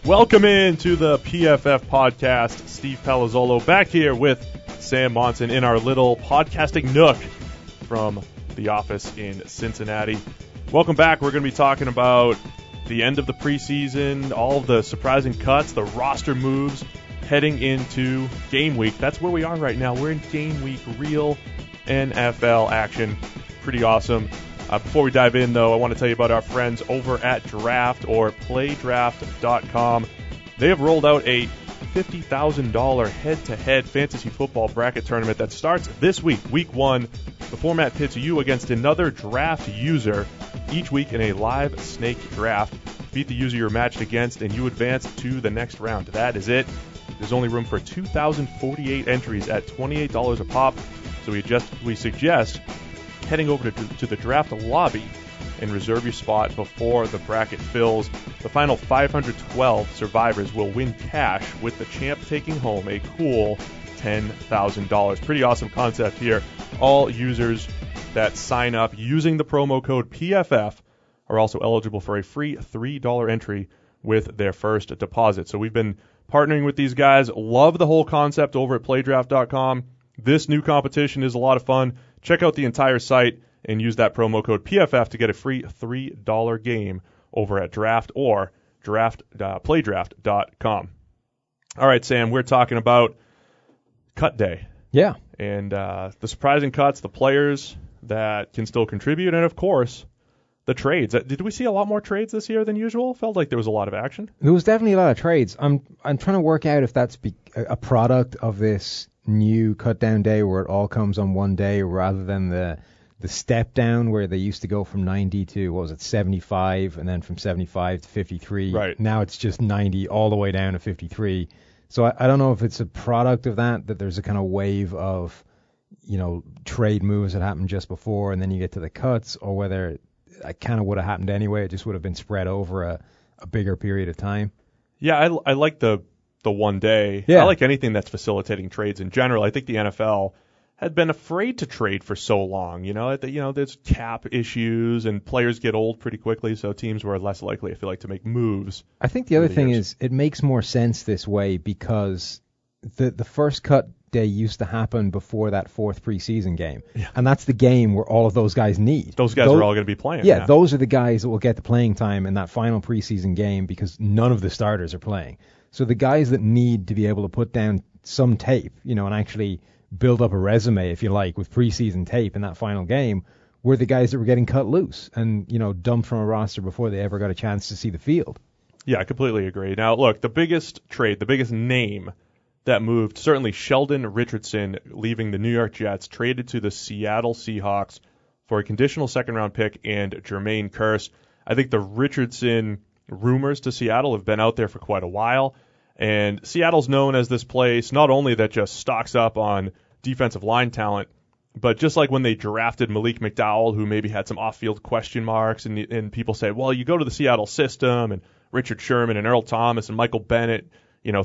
Welcome in to the PFF podcast. Steve Palazzolo back here with Sam Monson in our little podcasting nook from the office in Cincinnati. Welcome back. We're going to be talking about the end of the preseason, all of the surprising cuts, the roster moves heading into game week. That's where we are right now. We're in game week, real NFL action. Pretty awesome. Before we dive in, though, I want to tell you about our friends over at Draft or playdraft.com. They have rolled out a $50,000 head-to-head fantasy football bracket tournament that starts this week, week 1. The format pits you against another draft user each week in a live snake draft. Beat the user you're matched against, and you advance to the next round. That is it. There's only room for 2,048 entries at $28 a pop, so we suggest heading over to the draft lobby and reserve your spot before the bracket fills. The final 512 survivors will win cash, with the champ taking home a cool $10,000. Pretty awesome concept here. All users that sign up using the promo code PFF are also eligible for a free $3 entry with their first deposit. So we've been partnering with these guys. Love the whole concept over at playdraft.com. This new competition is a lot of fun. Check out the entire site and use that promo code PFF to get a free $3 game over at Draft or playdraft.com. All right, Sam, we're talking about cut day. Yeah. And the surprising cuts, the players that can still contribute, and, of course, the trades. Did we see a lot more trades this year than usual? Felt like there was a lot of action. There was definitely a lot of trades. I'm trying to work out if that's a product of this new cut down day where it all comes on one day, rather than the step down where they used to go from 90 to 75, and then from 75 to 53. Right. Now it's just 90 all the way down to 53. So I don't know if it's a product of that there's a kind of wave of, trade moves that happened just before, and then you get to the cuts, or whether it kind of would have happened anyway. It just would have been spread over a bigger period of time. Yeah, I like the one day. Yeah. I like anything that's facilitating trades in general. I think the NFL had been afraid to trade for so long. There's cap issues and players get old pretty quickly, so teams were less likely, I feel like, to make moves. I think the other thing is it makes more sense this way because the first cut day used to happen before that fourth preseason game. Yeah. And that's the game where all of those guys need. Those guys are all going to be playing. Yeah, those are the guys that will get the playing time in that final preseason game because none of the starters are playing. So the guys that need to be able to put down some tape, and actually build up a resume, if you like, with preseason tape in that final game were the guys that were getting cut loose and, dumped from a roster before they ever got a chance to see the field. Yeah, I completely agree. Now, look, the biggest trade, the biggest name that moved, certainly Sheldon Richardson, leaving the New York Jets, traded to the Seattle Seahawks for a conditional second-round pick and Jermaine Kearse. I think the Richardson rumors to Seattle have been out there for quite a while, and Seattle's known as this place not only that just stocks up on defensive line talent, but just like when they drafted Malik McDowell, who maybe had some off-field question marks, and people say, well, you go to the Seattle system, and Richard Sherman and Earl Thomas and Michael Bennett,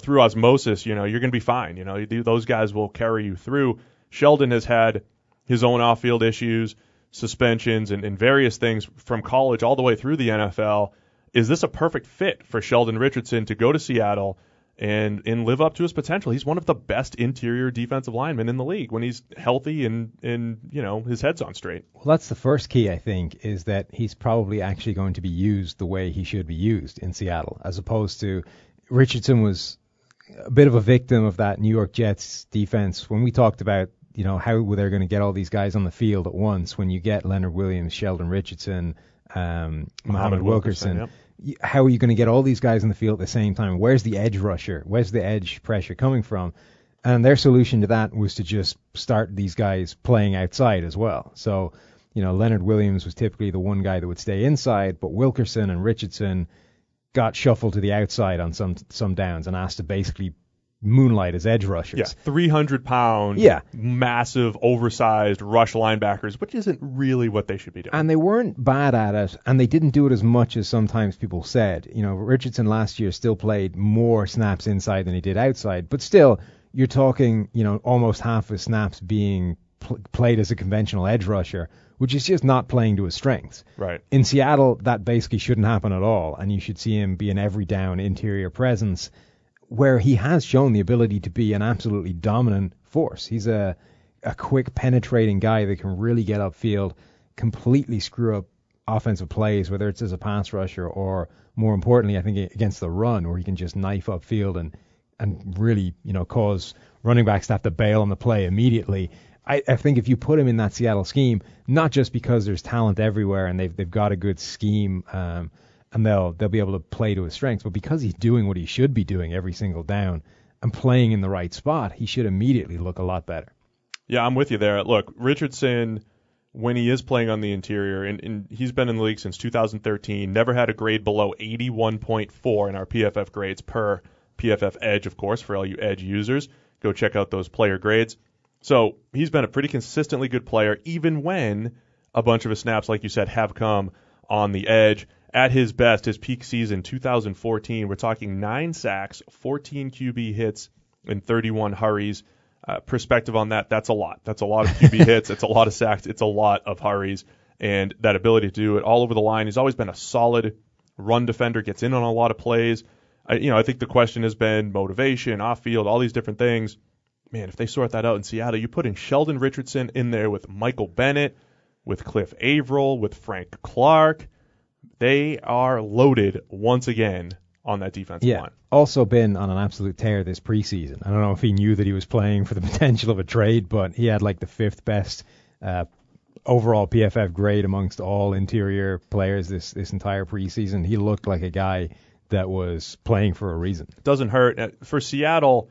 through osmosis, you're going to be fine. Those guys will carry you through. Sheldon has had his own off-field issues, suspensions, and various things from college all the way through the NFL. Is this a perfect fit for Sheldon Richardson to go to Seattle and live up to his potential? He's one of the best interior defensive linemen in the league when he's healthy and his head's on straight. Well, that's the first key, I think, is that he's probably actually going to be used the way he should be used in Seattle, as opposed to Richardson was a bit of a victim of that New York Jets defense. When we talked about, how they're going to get all these guys on the field at once, when you get Leonard Williams, Sheldon Richardson, Muhammad Wilkerson, yep. How are you going to get all these guys on the field at the same time? Where's the edge rusher? Where's the edge pressure coming from? And their solution to that was to just start these guys playing outside as well. So, Leonard Williams was typically the one guy that would stay inside, but Wilkerson and Richardson got shuffled to the outside on some downs and asked to basically moonlight as edge rushers. Yeah, 300-pound, massive, oversized rush linebackers, which isn't really what they should be doing. And they weren't bad at it, and they didn't do it as much as sometimes people said. Richardson last year still played more snaps inside than he did outside, but still, you're talking, almost half his snaps being played as a conventional edge rusher, which is just not playing to his strengths. Right. In Seattle, that basically shouldn't happen at all, and you should see him be an every down interior presence where he has shown the ability to be an absolutely dominant force. He's a quick, penetrating guy that can really get upfield, completely screw up offensive plays, whether it's as a pass rusher or, more importantly, I think against the run, where he can just knife upfield and really, cause running backs to have to bail on the play immediately. I think if you put him in that Seattle scheme, not just because there's talent everywhere and they've got a good scheme and they'll be able to play to his strengths, but because he's doing what he should be doing every single down and playing in the right spot, he should immediately look a lot better. Yeah, I'm with you there. Look, Richardson, when he is playing on the interior, and he's been in the league since 2013, never had a grade below 81.4 in our PFF grades per PFF Edge, of course, for all you Edge users. Go check out those player grades. So he's been a pretty consistently good player, even when a bunch of his snaps, like you said, have come on the edge. At his best, his peak season, 2014, we're talking 9 sacks, 14 QB hits, and 31 hurries. Perspective on that, that's a lot. That's a lot of QB hits. It's a lot of sacks. It's a lot of hurries. And that ability to do it all over the line. He's always been a solid run defender, gets in on a lot of plays. I think the question has been motivation, off-field, all these different things. Man, if they sort that out in Seattle, you put in Sheldon Richardson in there with Michael Bennett, with Cliff Averill, with Frank Clark. They are loaded once again on that defensive line. Also been on an absolute tear this preseason. I don't know if he knew that he was playing for the potential of a trade, but he had like the 5th best overall PFF grade amongst all interior players this entire preseason. He looked like a guy that was playing for a reason. Doesn't hurt. For Seattle,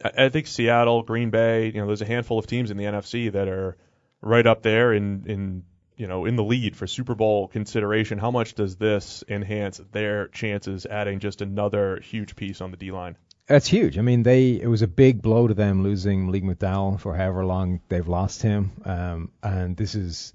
I think Seattle, Green Bay, there's a handful of teams in the NFC that are right up there in the lead for Super Bowl consideration. How much does this enhance their chances, adding just another huge piece on the D-line? That's huge. I mean, it was a big blow to them losing Malik McDowell for however long they've lost him. And this is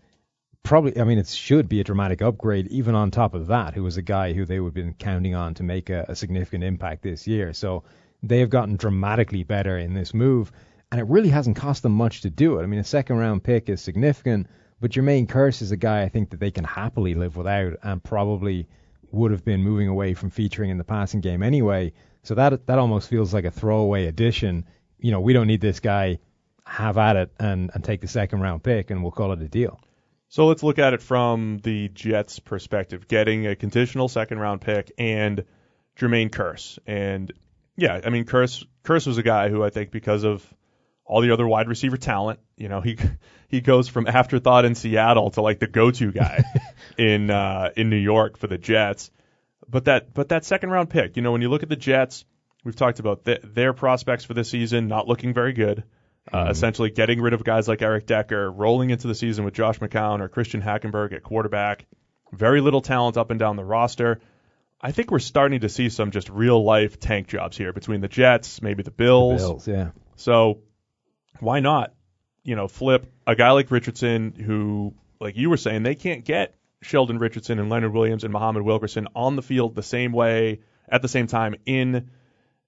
probably, it should be a dramatic upgrade, even on top of that, who was a guy who they would have been counting on to make a significant impact this year. So they have gotten dramatically better in this move, and it really hasn't cost them much to do it. I mean, a second-round pick is significant, but Jermaine Kearse is a guy I think that they can happily live without and probably would have been moving away from featuring in the passing game anyway. So that almost feels like a throwaway addition. We don't need this guy. Have at it and take the second-round pick, and we'll call it a deal. So let's look at it from the Jets' perspective, getting a conditional second-round pick and Jermaine Kearse. And, yeah, Kearse was a guy who I think because of all the other wide receiver talent, he goes from afterthought in Seattle to like the go-to guy in New York for the Jets. But that second-round pick, when you look at the Jets, we've talked about their prospects for this season not looking very good. Essentially getting rid of guys like Eric Decker, rolling into the season with Josh McCown or Christian Hackenberg at quarterback. Very little talent up and down the roster. I think we're starting to see some just real-life tank jobs here between the Jets, maybe the Bills. The Bills, yeah. So why not, flip a guy like Richardson who, like you were saying, they can't get Sheldon Richardson and Leonard Williams and Muhammad Wilkerson on the field the same way at the same time in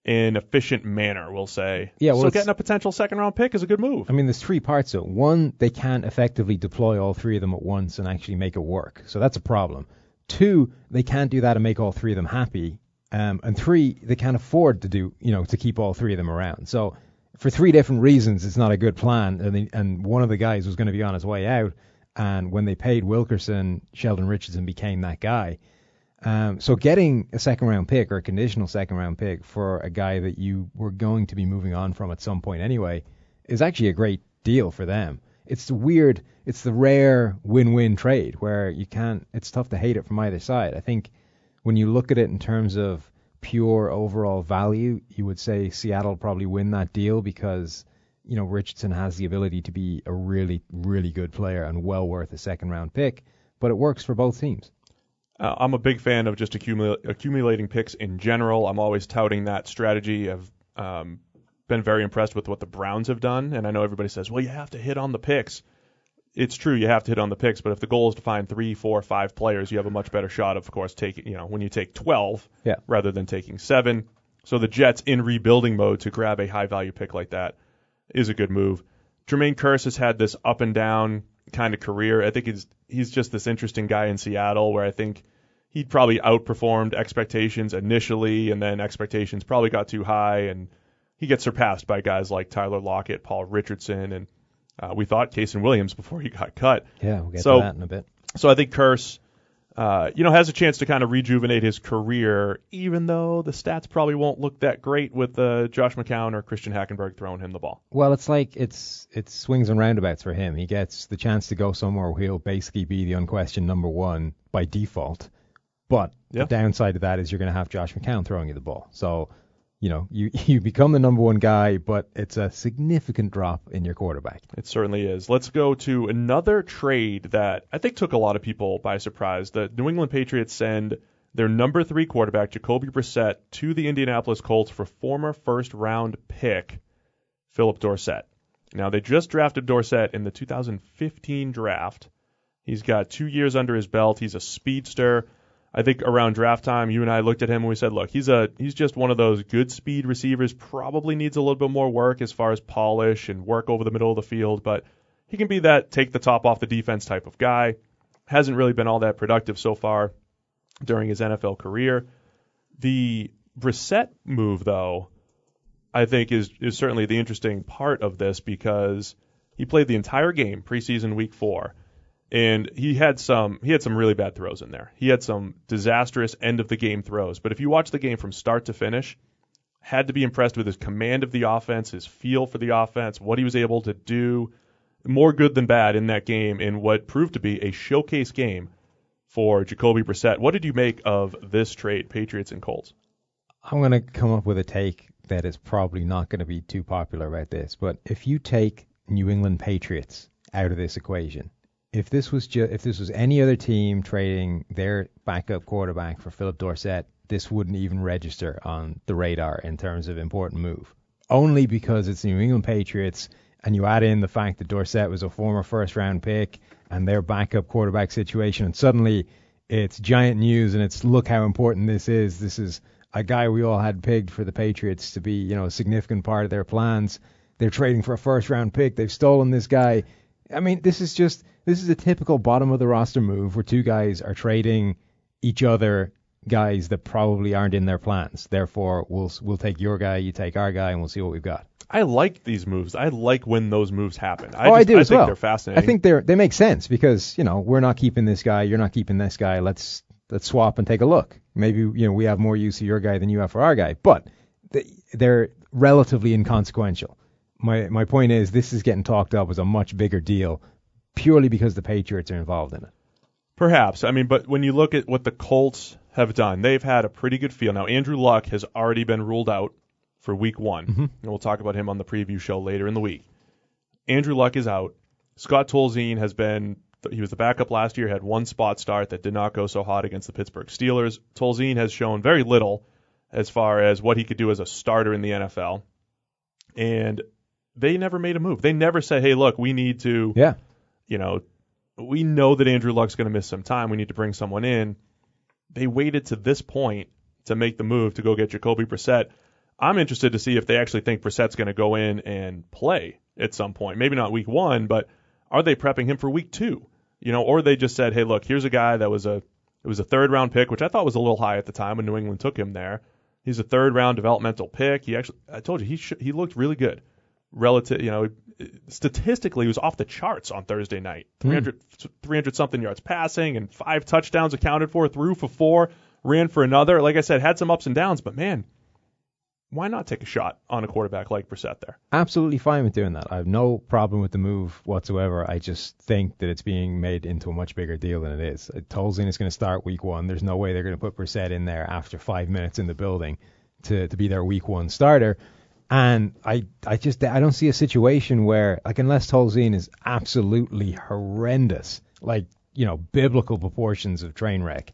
an efficient manner, we'll say. Yeah, well, so getting a potential second-round pick is a good move. There's 3 parts to it. 1, they can't effectively deploy all 3 of them at once and actually make it work. So that's a problem. 2, they can't do that and make all 3 of them happy. And 3, they can't afford to do, to keep all 3 of them around. So for 3 different reasons, it's not a good plan. And one of the guys was going to be on his way out. And when they paid Wilkerson, Sheldon Richardson became that guy. So getting a second-round pick or a conditional second-round pick for a guy that you were going to be moving on from at some point anyway is actually a great deal for them. It's the rare win-win trade where it's tough to hate it from either side. I think when you look at it in terms of pure overall value, you would say Seattle probably win that deal because, Richardson has the ability to be a really, really good player and well worth a second-round pick, but it works for both teams. I'm a big fan of just accumulating picks in general. I'm always touting that strategy. I've been very impressed with what the Browns have done, and I know everybody says, well, you have to hit on the picks. It's true, you have to hit on the picks, but if the goal is to find 3, 4, 5 players, you have a much better shot, of course, when you take 12 rather than taking 7. So the Jets in rebuilding mode to grab a high-value pick like that is a good move. Jermaine Kearse has had this up and down kind of career. I think he's just this interesting guy in Seattle where I think he'd probably outperformed expectations initially, and then expectations probably got too high, and he gets surpassed by guys like Tyler Lockett, Paul Richardson, and we thought Kason Williams before he got cut. Yeah, we'll get to that in a bit. So I think Kearse, has a chance to kind of rejuvenate his career, even though the stats probably won't look that great with Josh McCown or Christian Hackenberg throwing him the ball. Well, it's like it's swings and roundabouts for him. He gets the chance to go somewhere where he'll basically be the unquestioned number one by default. But the downside of that is you're going to have Josh McCown throwing you the ball. So, you become the number one guy, but it's a significant drop in your quarterback. It certainly is. Let's go to another trade that I think took a lot of people by surprise. The New England Patriots send their number 3 quarterback, Jacoby Brissett, to the Indianapolis Colts for former first-round pick, Phillip Dorsett. Now, they just drafted Dorsett in the 2015 draft. He's got 2 years under his belt. He's a speedster. I think around draft time, you and I looked at him and we said, look, he's just one of those good speed receivers, probably needs a little bit more work as far as polish and work over the middle of the field, but he can be that take the top off the defense type of guy. Hasn't really been all that productive so far during his NFL career. The Brissett move, though, I think is certainly the interesting part of this because he played the entire game, preseason week 4. And he had some really bad throws in there. He had some disastrous end of the game throws. But if you watch the game from start to finish, had to be impressed with his command of the offense, his feel for the offense, what he was able to do. More good than bad in that game in what proved to be a showcase game for Jacoby Brissett. What did you make of this trade, Patriots and Colts? I'm going to come up with a take that is probably not going to be too popular about this. But if you take New England Patriots out of this equation, if this was any other team trading their backup quarterback for Phillip Dorsett, this wouldn't even register on the radar in terms of important move. Only because it's the New England Patriots, and you add in the fact that Dorsett was a former first-round pick and their backup quarterback situation, and suddenly it's giant news, and it's look how important this is. This is a guy we all had pegged for the Patriots to be, a significant part of their plans. They're trading for a first-round pick. They've stolen this guy. I mean, this is a typical bottom of the roster move where two guys are trading each other guys that probably aren't in their plans. Therefore, we'll take your guy, you take our guy, and we'll see what we've got. I like these moves. I like when those moves happen. I do as well. I think they're fascinating. I think they make sense because, we're not keeping this guy, you're not keeping this guy. Let's swap and take a look. Maybe, we have more use of your guy than you have for our guy. But they're relatively inconsequential. My point is this is getting talked up as a much bigger deal purely because the Patriots are involved in it. Perhaps. But when you look at what the Colts have done, they've had a pretty good feel. Now, Andrew Luck has already been ruled out for week 1. Mm-hmm. And we'll talk about him on the preview show later in the week. Andrew Luck is out. Scott Tolzien he was the backup last year, had one spot start that did not go so hot against the Pittsburgh Steelers. Tolzien has shown very little as far as what he could do as a starter in the NFL. And they never made a move. They never said, hey, look, we need to, we know that Andrew Luck's going to miss some time. We need to bring someone in. They waited to this point to make the move to go get Jacoby Brissett. I'm interested to see if they actually think Brissett's going to go in and play at some point. Maybe not week 1, but are they prepping him for week 2? Or they just said, hey, look, here's a guy that was a 3rd-round pick, which I thought was a little high at the time when New England took him there. He's a 3rd-round developmental pick. I told you, he looked really good. Relative, statistically, he was off the charts on Thursday night. 300-something yards passing and 5 touchdowns accounted for, threw for 4, ran for another. Like I said, had some ups and downs, but man, why not take a shot on a quarterback like Brissett there? Absolutely fine with doing that. I have no problem with the move whatsoever. I just think that it's being made into a much bigger deal than it is. Tolzien is going to start week 1. There's no way they're going to put Brissett in there after 5 minutes in the building to be their week 1 starter. And I don't see a situation where, unless Tolzien is absolutely horrendous, biblical proportions of train wreck.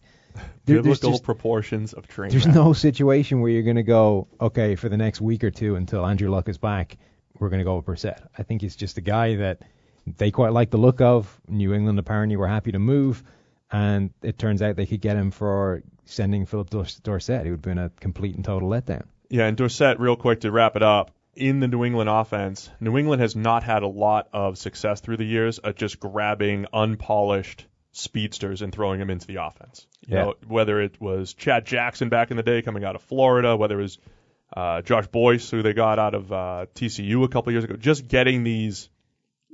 Biblical proportions of train wreck. There's no situation where you're going to go, okay, for the next week or two until Andrew Luck is back, we're going to go with Brissett. I think he's just a guy that they quite like the look of. New England apparently were happy to move, and it turns out they could get him for sending Phillip Dorsett. It would have been a complete and total letdown. Yeah, and Dorsett, real quick to wrap it up, in the New England offense, New England has not had a lot of success through the years at just grabbing unpolished speedsters and throwing them into the offense. You know, whether it was Chad Jackson back in the day coming out of Florida, whether it was Josh Boyce, who they got out of TCU a couple years ago, just getting these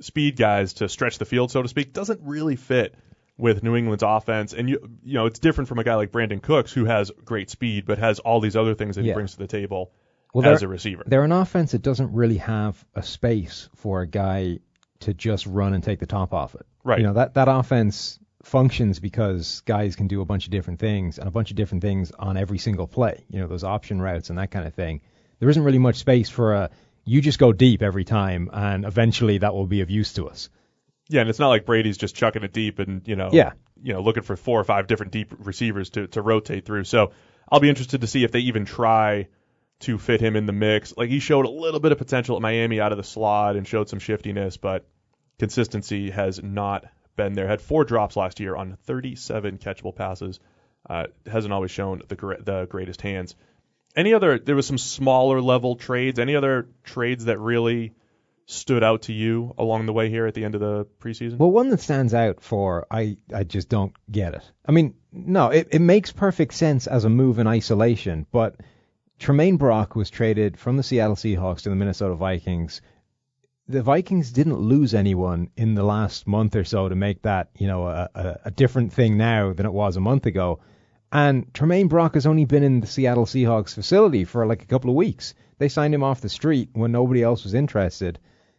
speed guys to stretch the field, so to speak, doesn't really fit with New England's offense. And you know, it's different from a guy like Brandon Cooks, who has great speed but has all these other things that he brings to the table as a receiver. They're an offense that doesn't really have a space for a guy to just run and take the top off it. Right. You know, that offense functions because guys can do a bunch of different things and a bunch of different things on every single play. You know, those option routes and that kind of thing. There isn't really much space for you just go deep every time and eventually that will be of use to us. Yeah, and it's not like Brady's just chucking it deep and, looking for 4 or 5 different deep receivers to rotate through. So I'll be interested to see if they even try to fit him in the mix. Like, he showed a little bit of potential at Miami out of the slot and showed some shiftiness, but consistency has not been there. Had 4 drops last year on 37 catchable passes. Hasn't always shown the greatest hands. There was some smaller level trades. Any other trades that really stood out to you along the way here at the end of the preseason? Well, one that stands out I just don't get it. I mean, no, it makes perfect sense as a move in isolation, but Tremaine Brock was traded from the Seattle Seahawks to the Minnesota Vikings. The Vikings didn't lose anyone in the last month or so to make that, a different thing now than it was a month ago. And Tremaine Brock has only been in the Seattle Seahawks facility for like a couple of weeks. They signed him off the street when nobody else was interested.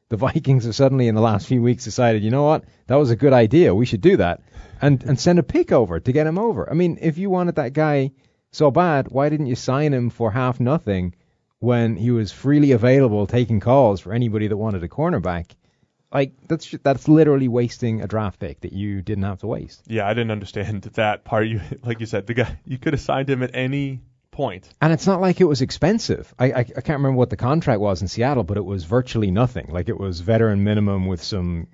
The Vikings have suddenly in the last few weeks decided, you know what, that was a good idea. We should do that and send a pick over to get him over. I mean, if you wanted that guy so bad, why didn't you sign him for half nothing when he was freely available taking calls for anybody that wanted a cornerback? Like, that's literally wasting a draft pick that you didn't have to waste. Yeah, I didn't understand that part. Like you said, the guy, you could have signed him at any point. And it's not like it was expensive. I can't remember what the contract was in Seattle, but it was virtually nothing. Like, it was veteran minimum with some,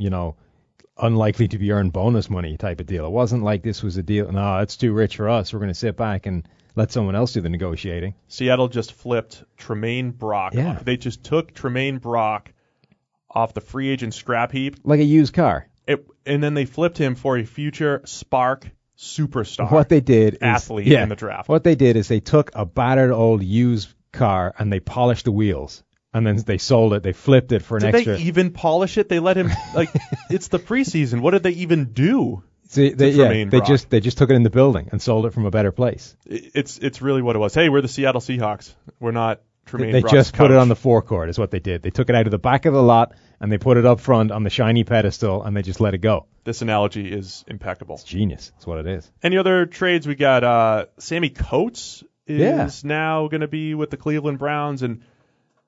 unlikely to be earned bonus money type of deal. It wasn't like this was a deal, no, it's too rich for us. We're going to sit back and let someone else do the negotiating. Seattle just flipped Tremaine Brock. Yeah. They just took Tremaine Brock off the free agent scrap heap. Like a used car. And then they flipped him for a future spark superstar. What they did athlete in the draft. What they did is they took a battered old used car and they polished the wheels. And then they sold it. They flipped it for an extra. Did they even polish it? They let him, it's the preseason. What did they even do? See, they just took it in the building and sold it from a better place. It's really what it was. Hey, we're the Seattle Seahawks. We're not Tremaine They Brock's just coach. put it on the forecourt is what they did. They took it out of the back of the lot and they put it up front on the shiny pedestal and they just let it go. This analogy is impeccable. It's genius. That's what it is. Any other trades? We got Sammy Coates is now going to be with the Cleveland Browns. And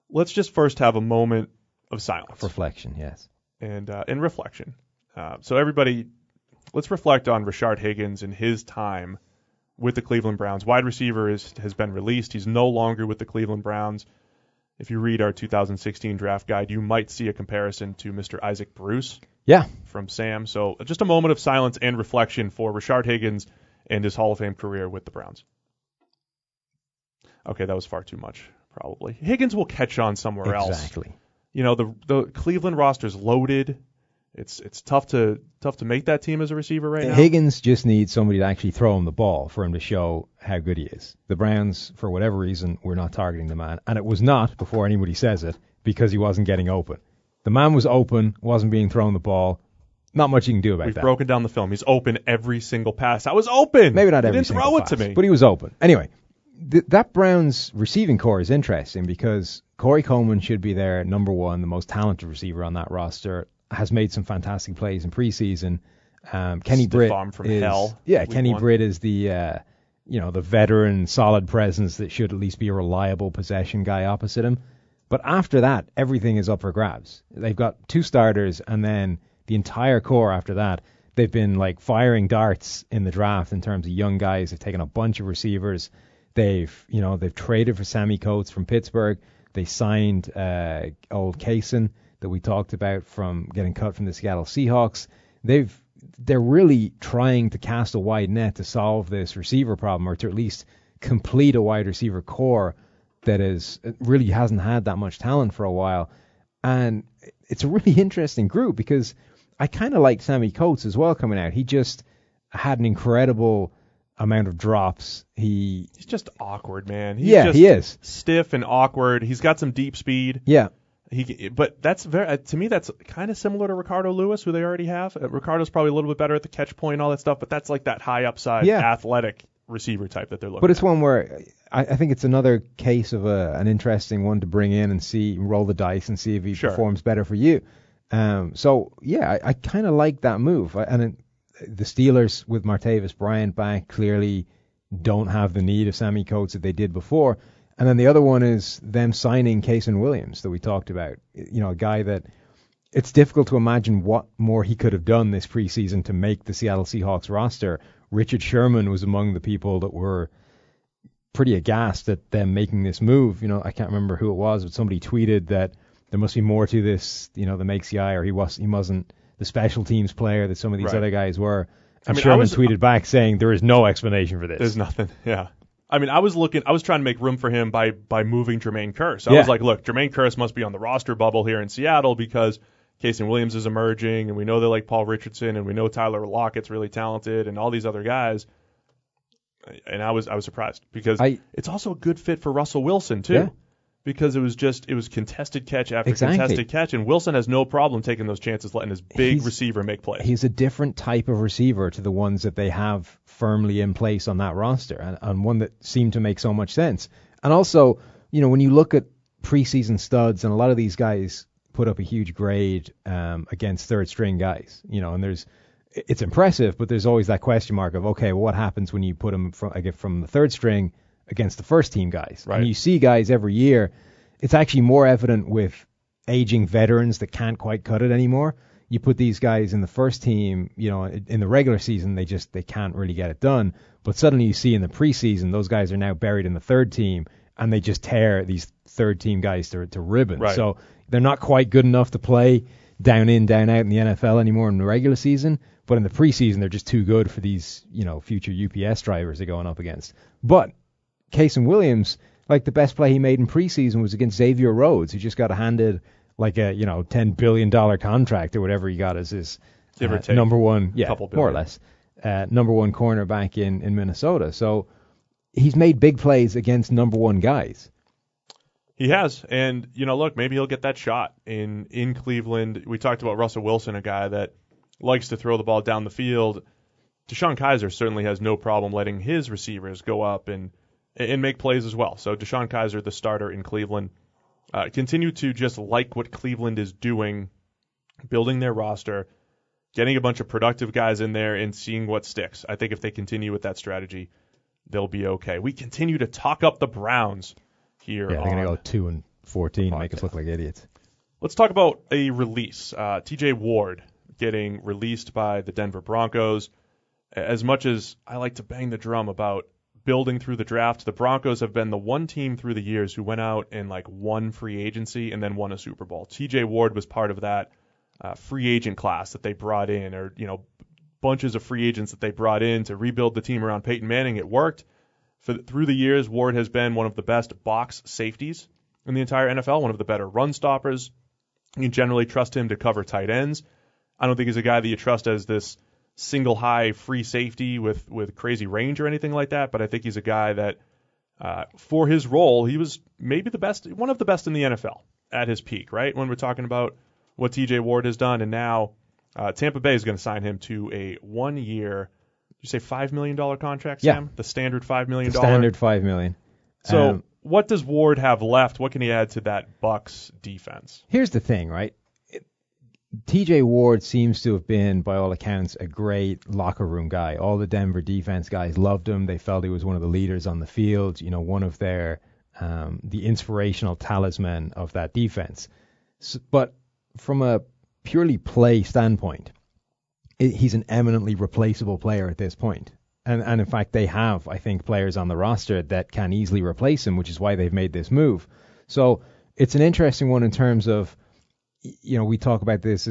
let's just first have a moment of silence. Reflection, yes. And reflection. So everybody, let's reflect on Rashard Higgins and his time with the Cleveland Browns. Wide receiver has been released. He's no longer with the Cleveland Browns. If you read our 2016 draft guide, you might see a comparison to Mr. Isaac Bruce from Sam. So just a moment of silence and reflection for Rashard Higgins and his Hall of Fame career with the Browns. Okay, that was far too much, probably. Higgins will catch on somewhere else. Exactly. The Cleveland roster's loaded. It's tough to make that team as a receiver right now. Higgins just needs somebody to actually throw him the ball for him to show how good he is. The Browns, for whatever reason, were not targeting the man. And it was not, before anybody says it, because he wasn't getting open. The man was open, wasn't being thrown the ball. Not much you can do about that. We've broken down the film. He's open every single pass. I was open. Maybe not every single pass. He didn't throw it to me. But he was open. Anyway, that Browns receiving core is interesting because Corey Coleman should be there, number one, the most talented receiver on that roster. Has made some fantastic plays in preseason. Kenny Britt Britt is the the veteran, solid presence that should at least be a reliable possession guy opposite him. But after that, everything is up for grabs. They've got 2 starters, and then the entire core after that. They've been like firing darts in the draft in terms of young guys. They've taken a bunch of receivers. They've traded for Sammy Coates from Pittsburgh. They signed old Kaysen that we talked about from getting cut from the Seattle Seahawks. They're really trying to cast a wide net to solve this receiver problem, or to at least complete a wide receiver core really hasn't had that much talent for a while. And it's a really interesting group because I kind of liked Sammy Coates as well coming out. He just had an incredible amount of drops. He's just awkward, man. He is stiff and awkward. He's got some deep speed. Yeah. But that's to me, that's kind of similar to Ricardo Lewis, who they already have. Ricardo's probably a little bit better at the catch point and all that stuff, but that's like that high upside, athletic receiver type that they're looking at. But it's one where I think it's another case of an interesting one to bring in and roll the dice and see if he performs better for you. I kind of like that move. The Steelers with Martavis Bryant back clearly don't have the need of Sammy Coates that they did before. And then the other one is them signing Kason Williams that we talked about. A guy that it's difficult to imagine what more he could have done this preseason to make the Seattle Seahawks roster. Richard Sherman was among the people that were pretty aghast at them making this move. I can't remember who it was, but somebody tweeted that there must be more to this, that makes the eye, or he wasn't the special teams player that some of these other guys were. And Sherman tweeted back saying there is no explanation for this. There's nothing. Yeah. I was trying to make room for him by moving Jermaine Kearse. I was like, look, Jermaine Kearse must be on the roster bubble here in Seattle because Kason Williams is emerging, and we know they like Paul Richardson, and we know Tyler Lockett's really talented, and all these other guys. And I was surprised because it's also a good fit for Russell Wilson too, because it was contested catch after contested catch, and Wilson has no problem taking those chances, letting his big receiver make plays. He's a different type of receiver to the ones that they have firmly in place on that roster, and one that seemed to make so much sense. And also, when you look at preseason studs, and a lot of these guys put up a huge grade against third string guys, and it's impressive, but there's always that question mark of, okay, well, what happens when you put them from the third string against the first team guys? Right. And you see guys every year. It's actually more evident with aging veterans that can't quite cut it anymore. You put these guys in the first team, in the regular season, they can't really get it done. But suddenly you see in the preseason, those guys are now buried in the third team, and they just tear these third team guys to ribbons. Right. So they're not quite good enough to play down in, down out in the NFL anymore in the regular season. But in the preseason, they're just too good for these, future UPS drivers they're going up against. But Kason Williams, like the best play he made in preseason was against Xavier Rhodes, who just got handed like a $10 billion contract or whatever he got as his number one, more or less, number one cornerback in Minnesota. So he's made big plays against number one guys. He has, and look, maybe he'll get that shot in Cleveland. We talked about Russell Wilson, a guy that likes to throw the ball down the field. DeShone Kizer certainly has no problem letting his receivers go up and make plays as well. So DeShone Kizer, the starter in Cleveland, continue to just like what Cleveland is doing, building their roster, getting a bunch of productive guys in there and seeing what sticks. I think if they continue with that strategy, they'll be okay. We continue to talk up the Browns here. Yeah, they're going to go 2-14 and make us look like idiots. Let's talk about a release. TJ Ward getting released by the Denver Broncos. As much as I like to bang the drum about building through the draft, the Broncos have been the one team through the years who went out and won free agency and then won a Super Bowl. TJ Ward was part of that free agent class that they brought in, or bunches of free agents that they brought in to rebuild the team around Peyton Manning. It worked. Through the years, Ward has been one of the best box safeties in the entire NFL, one of the better run stoppers. You generally trust him to cover tight ends. I don't think he's a guy that you trust as this single high free safety with crazy range or anything like that, but I think he's a guy that for his role, he was maybe the best, one of the best in the NFL at his peak, right? When we're talking about what TJ Ward has done, and now Tampa Bay is going to sign him to a 1 year, you say $5 million contract, Sam? Yeah. The standard $5 million? The standard $5 million. So what does Ward have left? What can he add to that Bucs defense? Here's the thing, right? TJ Ward seems to have been, by all accounts, a great locker room guy. All the Denver defense guys loved him. They felt he was one of the leaders on the field, one of their, the inspirational talisman of that defense. But from a purely play standpoint, he's an eminently replaceable player at this point. And in fact, they have, I think, players on the roster that can easily replace him, which is why they've made this move. So it's an interesting one in terms of, we talk about this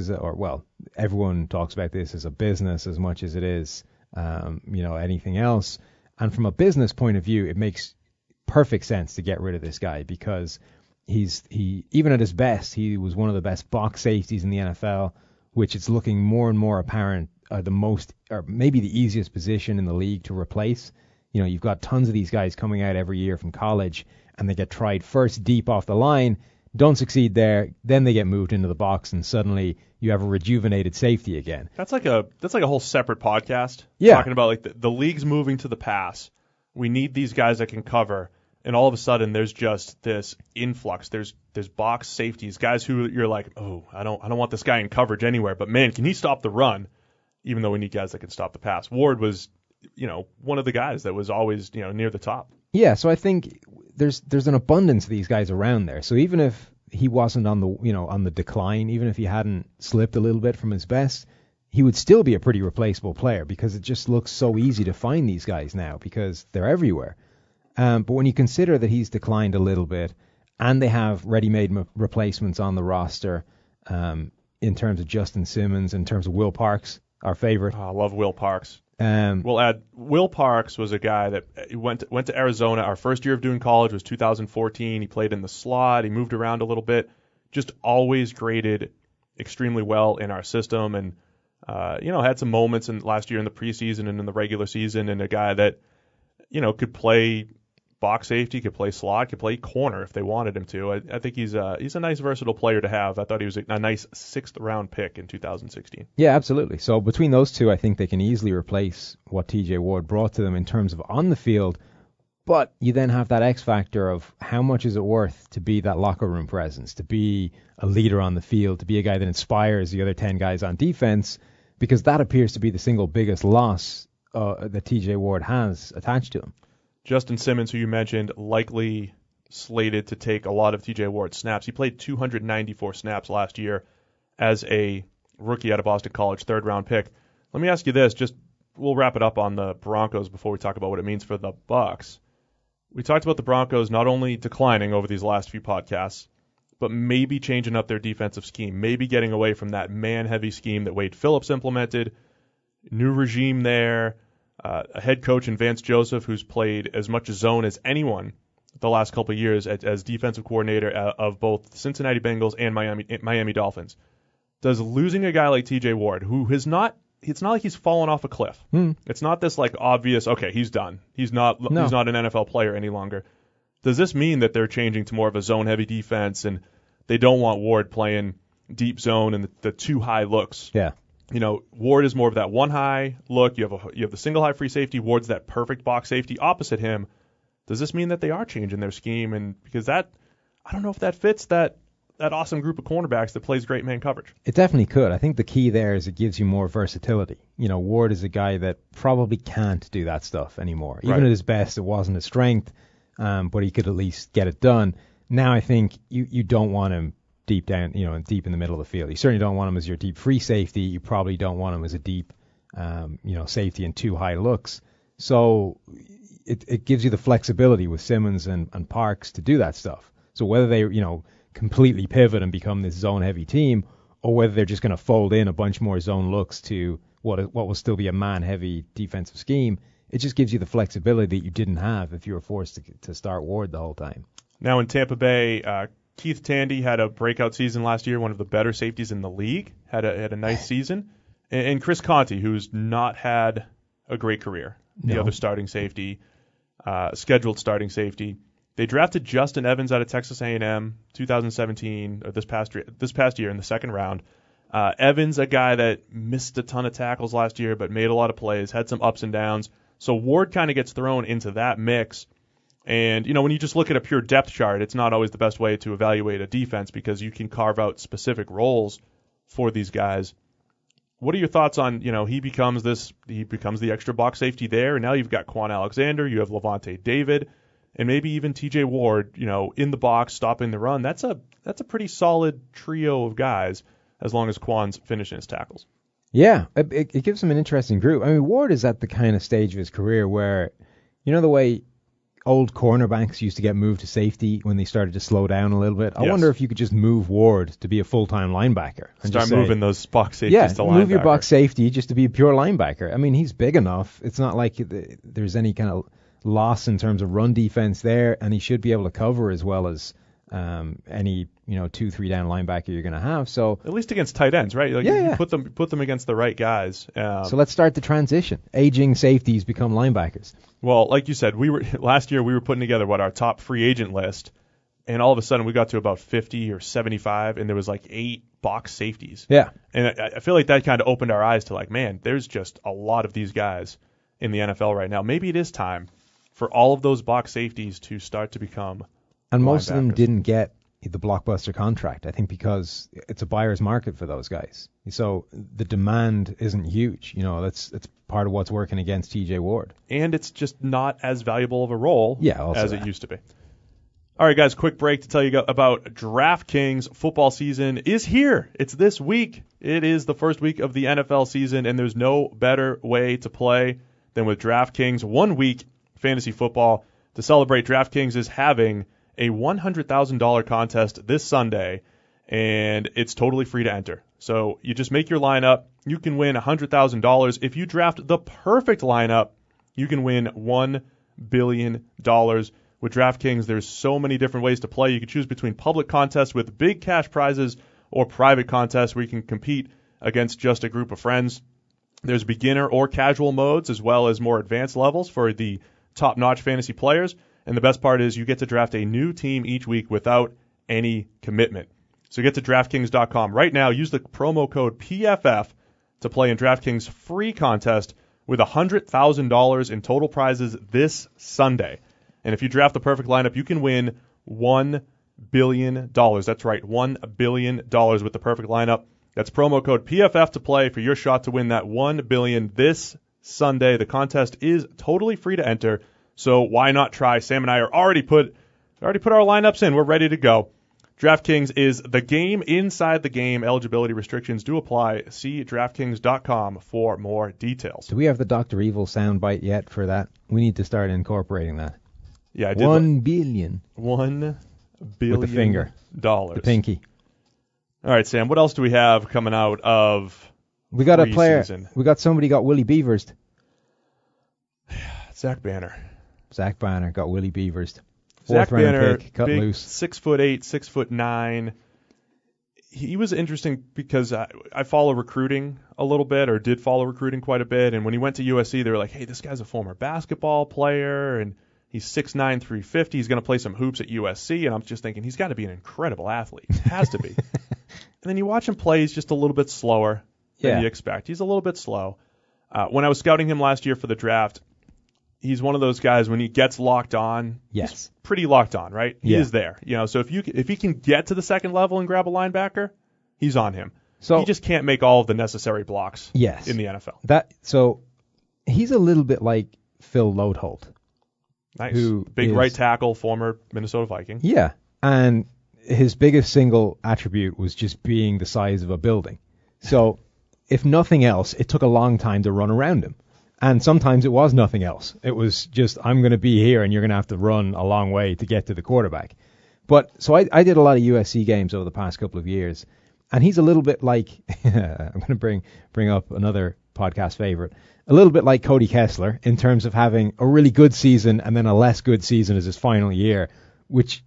everyone talks about this as a business as much as it is, anything else. And from a business point of view, it makes perfect sense to get rid of this guy because he even at his best, he was one of the best box safeties in the NFL, which it's looking more and more apparent are the most, or maybe the easiest position in the league to replace. You know, you've got tons of these guys coming out every year from college, and they get tried first deep off the line, don't succeed there, then they get moved into the box, and suddenly you have a rejuvenated safety again. That's like a whole separate podcast. Yeah. Talking about like the league's moving to the pass. We need these guys that can cover, and all of a sudden there's just this influx. There's box safeties, guys who you're like, oh, I don't want this guy in coverage anywhere, but man, can he stop the run? Even though we need guys that can stop the pass. Ward was, one of the guys that was always, near the top. Yeah, so I think there's an abundance of these guys around there. So even if he wasn't on the decline, even if he hadn't slipped a little bit from his best, he would still be a pretty replaceable player because it just looks so easy to find these guys now because they're everywhere. But when you consider that he's declined a little bit and they have ready-made replacements on the roster in terms of Justin Simmons, in terms of Will Parks, our favorite. Oh, I love Will Parks. We'll add Will Parks was a guy that went to Arizona. Our first year of doing college was 2014. He played in the slot. He moved around a little bit. Just always graded extremely well in our system, and had some moments in last year in the preseason and in the regular season. And a guy that could play box safety, could play slot, could play corner if they wanted him to. I think he's a nice versatile player to have. I thought he was a nice 6th round pick in 2016. Yeah, absolutely. So between those two, I think they can easily replace what TJ Ward brought to them in terms of on the field. But you then have that X factor of how much is it worth to be that locker room presence, to be a leader on the field, to be a guy that inspires the other 10 guys on defense, because that appears to be the single biggest loss that TJ Ward has attached to him. Justin Simmons, who you mentioned, likely slated to take a lot of TJ Ward's snaps. He played 294 snaps last year as a rookie out of Boston College, 3rd round pick. Let me ask you this, we'll wrap it up on the Broncos before we talk about what it means for the Bucs. We talked about the Broncos not only declining over these last few podcasts, but maybe changing up their defensive scheme, maybe getting away from that man-heavy scheme that Wade Phillips implemented. New regime there. A head coach in Vance Joseph who's played as much zone as anyone the last couple of years as defensive coordinator of both Cincinnati Bengals and Miami Dolphins. Does losing a guy like TJ Ward, who it's not like he's fallen off a cliff. It's not this like obvious, okay, he's done. He's not an NFL player any longer. Does this mean that they're changing to more of a zone-heavy defense and they don't want Ward playing deep zone and the two high looks? Yeah. Ward is more of that one high look. You have the single high free safety. Ward's that perfect box safety opposite him. Does this mean that they are changing their scheme? And because I don't know if that fits that awesome group of cornerbacks that plays great man coverage. It definitely could. I think the key there is it gives you more versatility. Ward is a guy that probably can't do that stuff anymore. Even at his best, it wasn't a strength, but he could at least get it done. Now I think you don't want him deep down, deep in the middle of the field. You certainly don't want him as your deep free safety. You probably don't want him as a deep, safety and two high looks. So it gives you the flexibility with Simmons and Parks to do that stuff. So whether they, completely pivot and become this zone-heavy team, or whether they're just going to fold in a bunch more zone looks to what will still be a man-heavy defensive scheme, it just gives you the flexibility that you didn't have if you were forced to start Ward the whole time. Now in Tampa Bay, Keith Tandy had a breakout season last year, one of the better safeties in the league, had a nice season. And Chris Conte, who's not had a great career, the other starting safety, scheduled starting safety. They drafted Justin Evans out of Texas A&M 2017, or this past year in the 2nd round. Evans, a guy that missed a ton of tackles last year but made a lot of plays, had some ups and downs. So Ward kind of gets thrown into that mix. And, when you just look at a pure depth chart, it's not always the best way to evaluate a defense because you can carve out specific roles for these guys. What are your thoughts on, he becomes the extra box safety there, and now you've got Quan Alexander, you have Levante David, and maybe even TJ Ward, in the box, stopping the run. That's a pretty solid trio of guys as long as Quan's finishing his tackles. Yeah, it gives him an interesting group. I mean, Ward is at the kind of stage of his career where, the way old cornerbacks used to get moved to safety when they started to slow down a little bit. I wonder if you could just move Ward to be a full-time linebacker. And start moving those box safeties to linebacker. Move your box safety just to be a pure linebacker. I mean, he's big enough. It's not like there's any kind of loss in terms of run defense there, and he should be able to cover as well as any 2-3 down linebacker you're going to have. So at least against tight ends, right? Like you put them against the right guys. So let's start the transition. Aging safeties become linebackers. Well, like you said, last year we were putting together our top free agent list, and all of a sudden we got to about 50 or 75, and there was like 8 box safeties. Yeah. And I feel like that kind of opened our eyes to like, man, there's just a lot of these guys in the NFL right now. Maybe it is time for all of those box safeties to start to become And most of them didn't get the blockbuster contract, I think, because it's a buyer's market for those guys. So the demand isn't huge. That's part of what's working against TJ Ward. And it's just not as valuable of a role as it used to be. All right, guys, quick break to tell you about DraftKings. Football season is here. It's this week. It is the first week of the NFL season, and there's no better way to play than with DraftKings. 1 week fantasy football. To celebrate, DraftKings is having a $100,000 contest this Sunday, and it's totally free to enter. So you just make your lineup. You can win $100,000. If you draft the perfect lineup, you can win $1 billion. With DraftKings, there's so many different ways to play. You can choose between public contests with big cash prizes or private contests where you can compete against just a group of friends. There's beginner or casual modes as well as more advanced levels for the top-notch fantasy players. And the best part is you get to draft a new team each week without any commitment. So get to DraftKings.com right now. Use the promo code PFF to play in DraftKings' free contest with $100,000 in total prizes this Sunday. And if you draft the perfect lineup, you can win $1 billion. That's right, $1 billion with the perfect lineup. That's promo code PFF to play for your shot to win that $1 billion this Sunday. The contest is totally free to enter. So why not try? Sam and I are already put our lineups in. We're ready to go. DraftKings is the game inside the game. Eligibility restrictions do apply. See DraftKings.com for more details. Do we have the Dr. Evil soundbite yet for that? We need to start incorporating that. Yeah, I did. $1 billion. $1 billion. With the finger. The pinky. All right, Sam, what else do we have coming out of We got a player. season? We got somebody got Willie Beavers. Zach Banner. Zach Banner got Willie Beavers. Zach Banner, pick, cut big, loose. 6'8", 6'9". He was interesting because I follow recruiting a little bit, or did follow recruiting quite a bit. And when he went to USC, they were like, "Hey, this guy's a former basketball player, and he's 6'9", 350. He's going to play some hoops at USC." And I'm just thinking, he's got to be an incredible athlete. He has to be. And then you watch him play, he's just a little bit slower than you expect. He's a little bit slow. When I was scouting him last year for the draft, he's one of those guys when he gets locked on, he's pretty locked on, right? He is there. So if he can get to the second level and grab a linebacker, he's on him. So he just can't make all of the necessary blocks in the NFL. So he's a little bit like Phil Lodeholt. Nice. Big right tackle, former Minnesota Viking. Yeah. And his biggest single attribute was just being the size of a building. So if nothing else, it took a long time to run around him. And sometimes it was nothing else. It was just, I'm going to be here and you're going to have to run a long way to get to the quarterback. But so I did a lot of USC games over the past couple of years. And he's a little bit like, I'm going to bring up another podcast favorite, a little bit like Cody Kessler in terms of having a really good season and then a less good season as his final year, which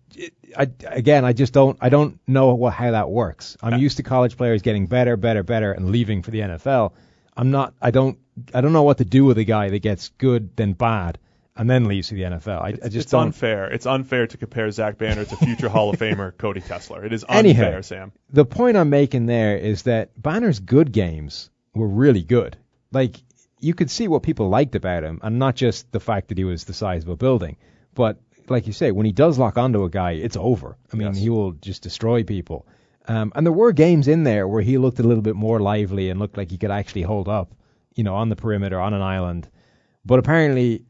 I don't know how that works. I'm used to college players getting better, and leaving for the NFL. I don't know what to do with a guy that gets good, then bad, and then leaves to the NFL. It's unfair. It's unfair to compare Zach Banner to future Hall of Famer Cody Kessler. It is unfair, Sam. The point I'm making there is that Banner's good games were really good. Like, you could see what people liked about him, and not just the fact that he was the size of a building, but like you say, when he does lock onto a guy, it's over. I mean, he will just destroy people. And there were games in there where he looked a little bit more lively and looked like he could actually hold up, on the perimeter, on an island. But apparently,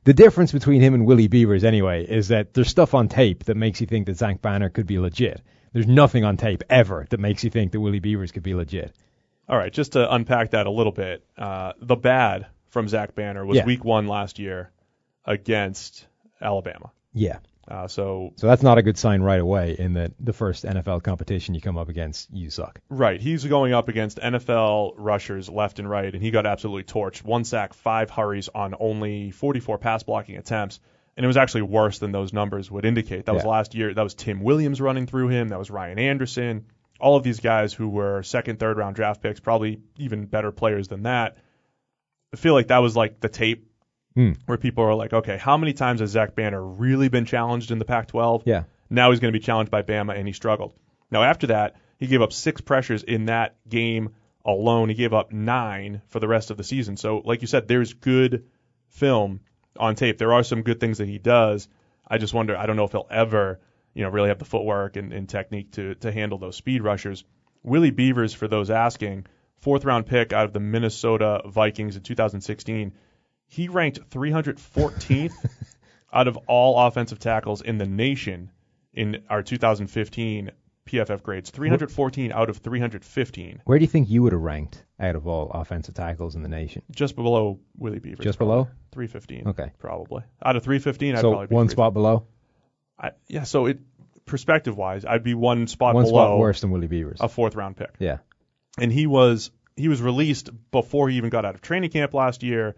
the difference between him and Willie Beavers, anyway, is that there's stuff on tape that makes you think that Zach Banner could be legit. There's nothing on tape ever that makes you think that Willie Beavers could be legit. All right, just to unpack that a little bit, the bad from Zach Banner was week 1 last year against Alabama. Yeah. So that's not a good sign right away in the first NFL competition you come up against, you suck. Right. He's going up against NFL rushers left and right, and he got absolutely torched. 1 sack, 5 hurries on only 44 pass blocking attempts, and it was actually worse than those numbers would indicate. That was last year. That was Tim Williams running through him. That was Ryan Anderson. All of these guys who were second, third round draft picks, probably even better players than that. I feel like that was like the tape where people are like, okay, how many times has Zach Banner really been challenged in the Pac-12? Yeah. Now he's going to be challenged by Bama, and he struggled. Now, after that, he gave up 6 pressures in that game alone. He gave up 9 for the rest of the season. So, like you said, there's good film on tape. There are some good things that he does. I just wonder, I don't know if he'll ever, really have the footwork and technique to handle those speed rushers. Willie Beavers, for those asking, 4th-round pick out of the Minnesota Vikings in 2016. He ranked 314th out of all offensive tackles in the nation in our 2015 PFF grades. 314 out of 315. Where do you think you would have ranked out of all offensive tackles in the nation? Just below Willie Beavers. Just below? 315. Okay. Probably. Out of 315, I'd so probably be one spot below? So perspective-wise, I'd be one spot one below. One spot worse than Willie Beavers. A 4th-round pick. Yeah. And he was released before he even got out of training camp last year.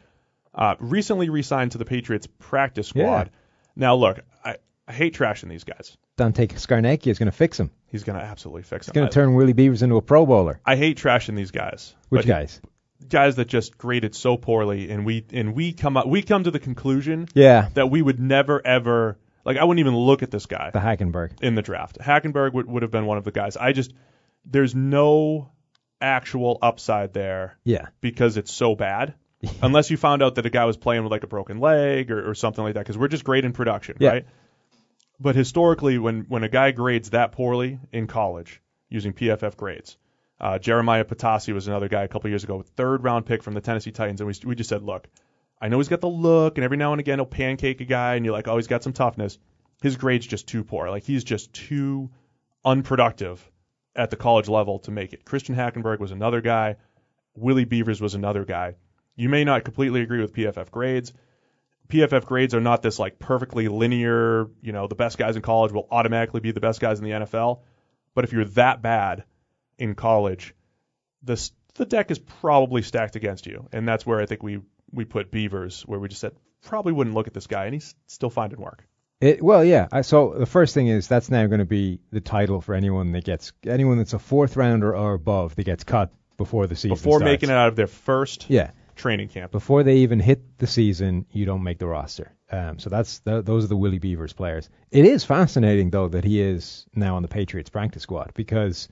Recently re-signed to the Patriots practice squad. Yeah. Now, look, I hate trashing these guys. Dante Scarnecchia is going to fix him. He's going to absolutely fix him. He's going to turn Willie Beavers into a Pro Bowler. I hate trashing these guys. Which guys? Guys that just graded so poorly, and we come to the conclusion that we would never ever, like, I wouldn't even look at this guy. The Hackenberg. In the draft. Hackenberg would have been one of the guys. There's no actual upside there. Yeah. Because it's so bad. Unless you found out that a guy was playing with like a broken leg or something like that, because we're just great in production, right? But historically, when a guy grades that poorly in college using PFF grades, Jeremiah Patasi was another guy a couple years ago, 3rd-round pick from the Tennessee Titans, and we just said, look, I know he's got the look, and every now and again he'll pancake a guy, and you're like, oh, he's got some toughness. His grade's just too poor. Like, he's just too unproductive at the college level to make it. Christian Hackenberg was another guy. Willie Beavers was another guy. You may not completely agree with PFF grades. PFF grades are not this like perfectly linear, the best guys in college will automatically be the best guys in the NFL. But if you're that bad in college, the deck is probably stacked against you. And that's where I think we put Beavers, where we just said, probably wouldn't look at this guy, and he's still finding work. So the first thing is that's now going to be the title for anyone that's a 4th rounder or above that gets cut before the season Before starts. making it out of their first training camp. Before they even hit the season, you don't make the roster. So those are the Willie Beavers players. It is fascinating, though, that he is now on the Patriots practice squad, because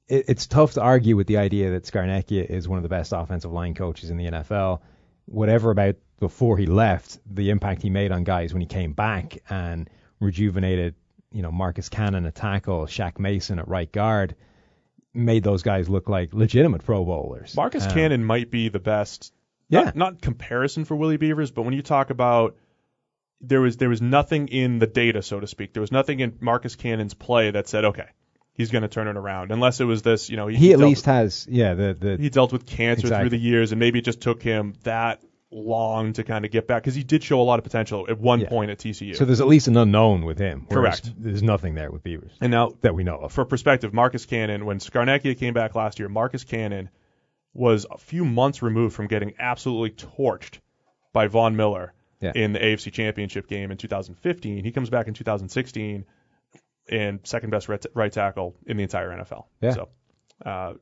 it's tough to argue with the idea that Scarnecchia is one of the best offensive line coaches in the NFL. Whatever about before he left, the impact he made on guys when he came back and rejuvenated, Marcus Cannon at tackle, Shaq Mason at right guard, made those guys look like legitimate Pro Bowlers. Marcus Cannon might be the best, not comparison for Willie Beavers, but when you talk about there was nothing in the data, so to speak. There was nothing in Marcus Cannon's play that said, okay, he's going to turn it around, unless it was this, he at least has, he dealt with cancer through the years, and maybe it just took him that long to kind of get back, because he did show a lot of potential at one point at TCU. So there's at least an unknown with him. Correct. There's nothing there with Beavers. And now, that we know of. For perspective, Marcus Cannon, when Scarnecchia came back last year, Marcus Cannon was a few months removed from getting absolutely torched by Von Miller in the AFC Championship game in 2015. He comes back in 2016 and second best right tackle in the entire NFL. Yeah. So,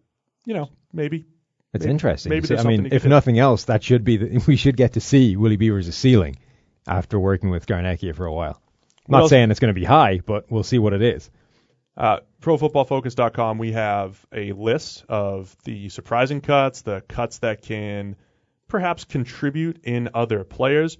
maybe. It's interesting. Maybe if nothing else, that should be we should get to see Willie Beavers' ceiling after working with Scarnecchia for a while. Not saying it's going to be high, but we'll see what it is. ProFootballFocus.com, we have a list of the surprising cuts, the cuts that can perhaps contribute in other players.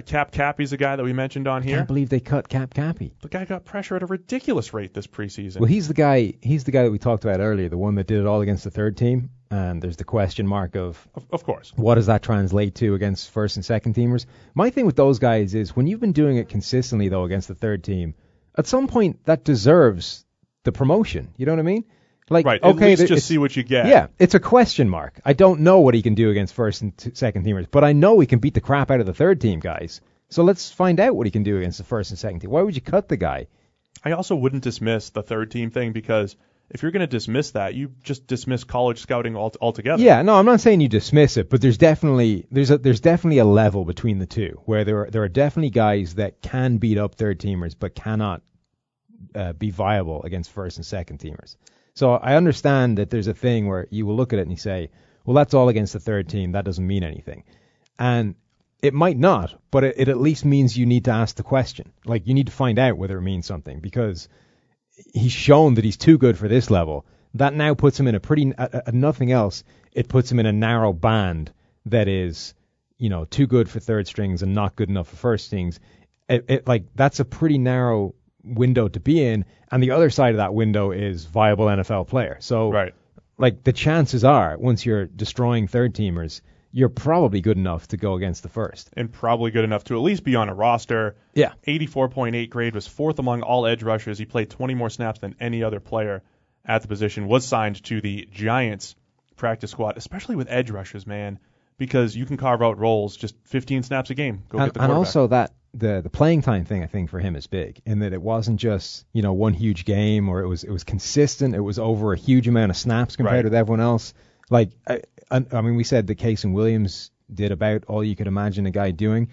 Cap Cappy's a guy that we mentioned on here. I can't believe they cut Cap Cappy. The guy got pressure at a ridiculous rate this preseason. Well, he's the guy that we talked about earlier, the one that did it all against the third team. And there's the question mark of course, what does that translate to against first and second teamers? My thing with those guys is when you've been doing it consistently, though, against the third team, at some point that deserves the promotion. You know what I mean? Like, right. Okay, at least just see what you get. Yeah, it's a question mark. I don't know what he can do against first and second teamers, but I know he can beat the crap out of the third team guys. So let's find out what he can do against the first and second team. Why would you cut the guy? I also wouldn't dismiss the third team thing, because if you're going to dismiss that, you just dismiss college scouting altogether. Yeah, no, I'm not saying you dismiss it, but there's definitely a level between the two where there are definitely guys that can beat up third teamers but cannot be viable against first and second teamers. So I understand that there's a thing where you will look at it and you say, well, that's all against the third team. That doesn't mean anything. And it might not, but it at least means you need to ask the question. Like, you need to find out whether it means something, because he's shown that he's too good for this level. That now puts him in nothing else. It puts him in a narrow band that is, too good for third strings and not good enough for first strings. That's a pretty narrow window to be in. And the other side of that window is viable NFL player. So, right. The chances are, once you're destroying third teamers, you're probably good enough to go against the first. And probably good enough to at least be on a roster. Yeah. 84.8 grade, was fourth among all edge rushers. He played 20 more snaps than any other player at the position, was signed to the Giants practice squad, especially with edge rushers, man, because you can carve out roles just 15 snaps a game. Go get the quarterback. And also that the playing time thing, I think, for him is big, in that it wasn't just, one huge game, or it was consistent. It was over a huge amount of snaps compared with everyone else. I mean, we said that Casey Williams did about all you could imagine a guy doing.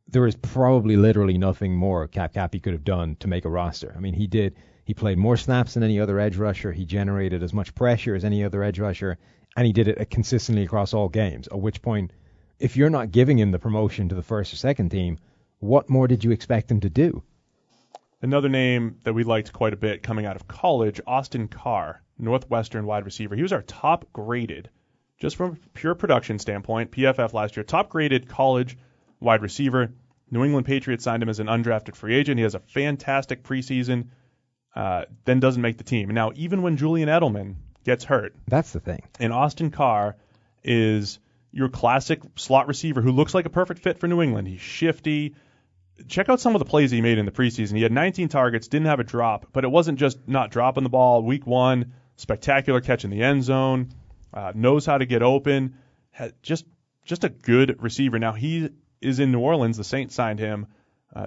There is probably literally nothing more Cap he could have done to make a roster. I mean, he played more snaps than any other edge rusher. He generated as much pressure as any other edge rusher, and he did it consistently across all games, at which point, if you're not giving him the promotion to the first or second team, what more did you expect him to do? Another name that we liked quite a bit coming out of college, Austin Carr, Northwestern wide receiver. He was our top graded, just from a pure production standpoint, PFF last year, top graded college wide receiver. New England Patriots signed him as an undrafted free agent. He has a fantastic preseason, then doesn't make the team. And now, even when Julian Edelman gets hurt. That's the thing. And Austin Carr is your classic slot receiver who looks like a perfect fit for New England. He's shifty. Check out some of the plays he made in the preseason. He had 19 targets, didn't have a drop, but it wasn't just not dropping the ball. Week 1, spectacular catch in the end zone, knows how to get open, just a good receiver. Now he is in New Orleans. The Saints signed him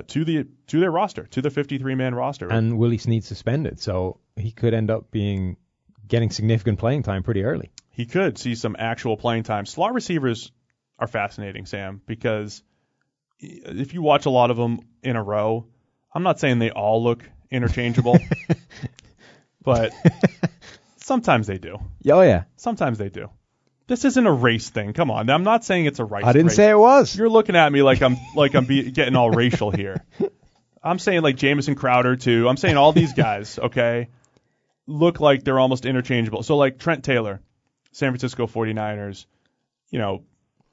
to their roster, to the 53-man roster. And Willie Snead suspended, so he could end up getting significant playing time pretty early. He could see some actual playing time. Slot receivers are fascinating, Sam, because if you watch a lot of them in a row, I'm not saying they all look interchangeable, but sometimes they do. Oh, yeah. Sometimes they do. This isn't a race thing. Come on. I'm not saying it's a race. I didn't say it was. You're looking at me like I'm getting all racial here. I'm saying like Jamison Crowder, too. I'm saying all these guys, okay, look like they're almost interchangeable. So like Trent Taylor, San Francisco 49ers,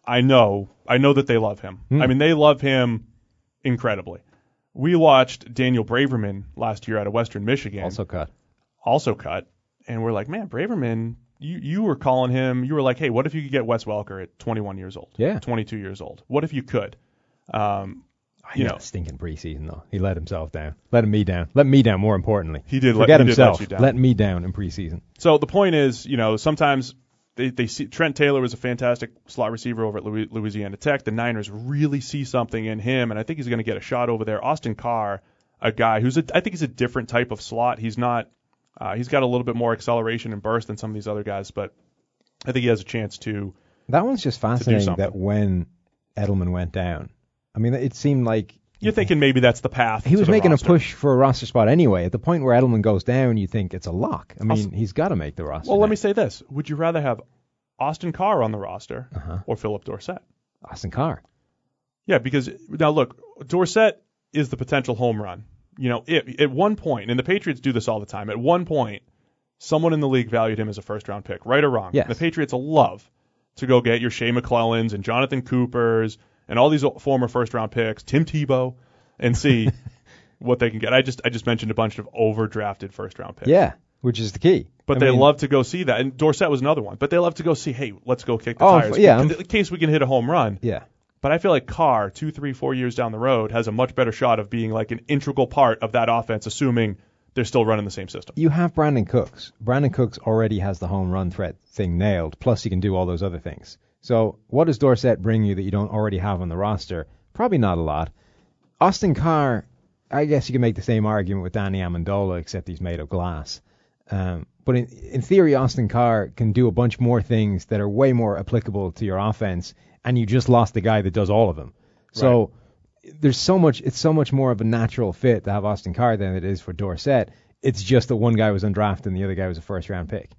I know that they love him. I mean, they love him incredibly. We watched Daniel Braverman last year out of Western Michigan. Also cut. And we're like, man, Braverman, you were calling him, you were like, hey, what if you could get Wes Welker at 21 years old? Yeah. 22 years old. What if you could? He had a stinking preseason, though. He let himself down. Let me down, more importantly. He did. Forget himself. Let you down. Let me down in preseason. So the point is, sometimes they see Trent Taylor was a fantastic slot receiver over at Louisiana Tech. The Niners really see something in him, and I think he's going to get a shot over there. Austin Carr, a guy I think he's a different type of slot. He's not. He's got a little bit more acceleration and burst than some of these other guys, but I think he has a chance to. That one's just fascinating. That when Edelman went down, I mean, it seemed like you're thinking maybe that's the path. He was making a push for a roster spot anyway. At the point where Edelman goes down, you think it's a lock. I mean, he's got to make the roster. Well, let me say this: would you rather have Austin Carr on the roster or Phillip Dorsett? Austin Carr. Yeah, because now look, Dorsett is the potential home run. At one point, and the Patriots do this all the time, at one point, someone in the league valued him as a first-round pick, right or wrong. Yes. The Patriots will love to go get your Shea McClellans and Jonathan Coopers and all these former first-round picks, Tim Tebow, and see what they can get. I just mentioned a bunch of overdrafted first-round picks. Yeah, which is the key. But they love to go see that. And Dorsett was another one. But they love to go see, hey, let's go kick the tires. Yeah. In case we can hit a home run. Yeah. But I feel like Carr, 2, 3, 4 years down the road, has a much better shot of being like an integral part of that offense, assuming they're still running the same system. You have Brandon Cooks. Brandon Cooks already has the home run threat thing nailed, plus he can do all those other things. So what does Dorsett bring you that you don't already have on the roster? Probably not a lot. Austin Carr, I guess you can make the same argument with Danny Amendola, except he's made of glass. But in theory, Austin Carr can do a bunch more things that are way more applicable to your offense, and you just lost the guy that does all of them. So there's so much. It's so much more of a natural fit to have Austin Carr than it is for Dorsett. It's just that one guy was undrafted and the other guy was a first-round pick.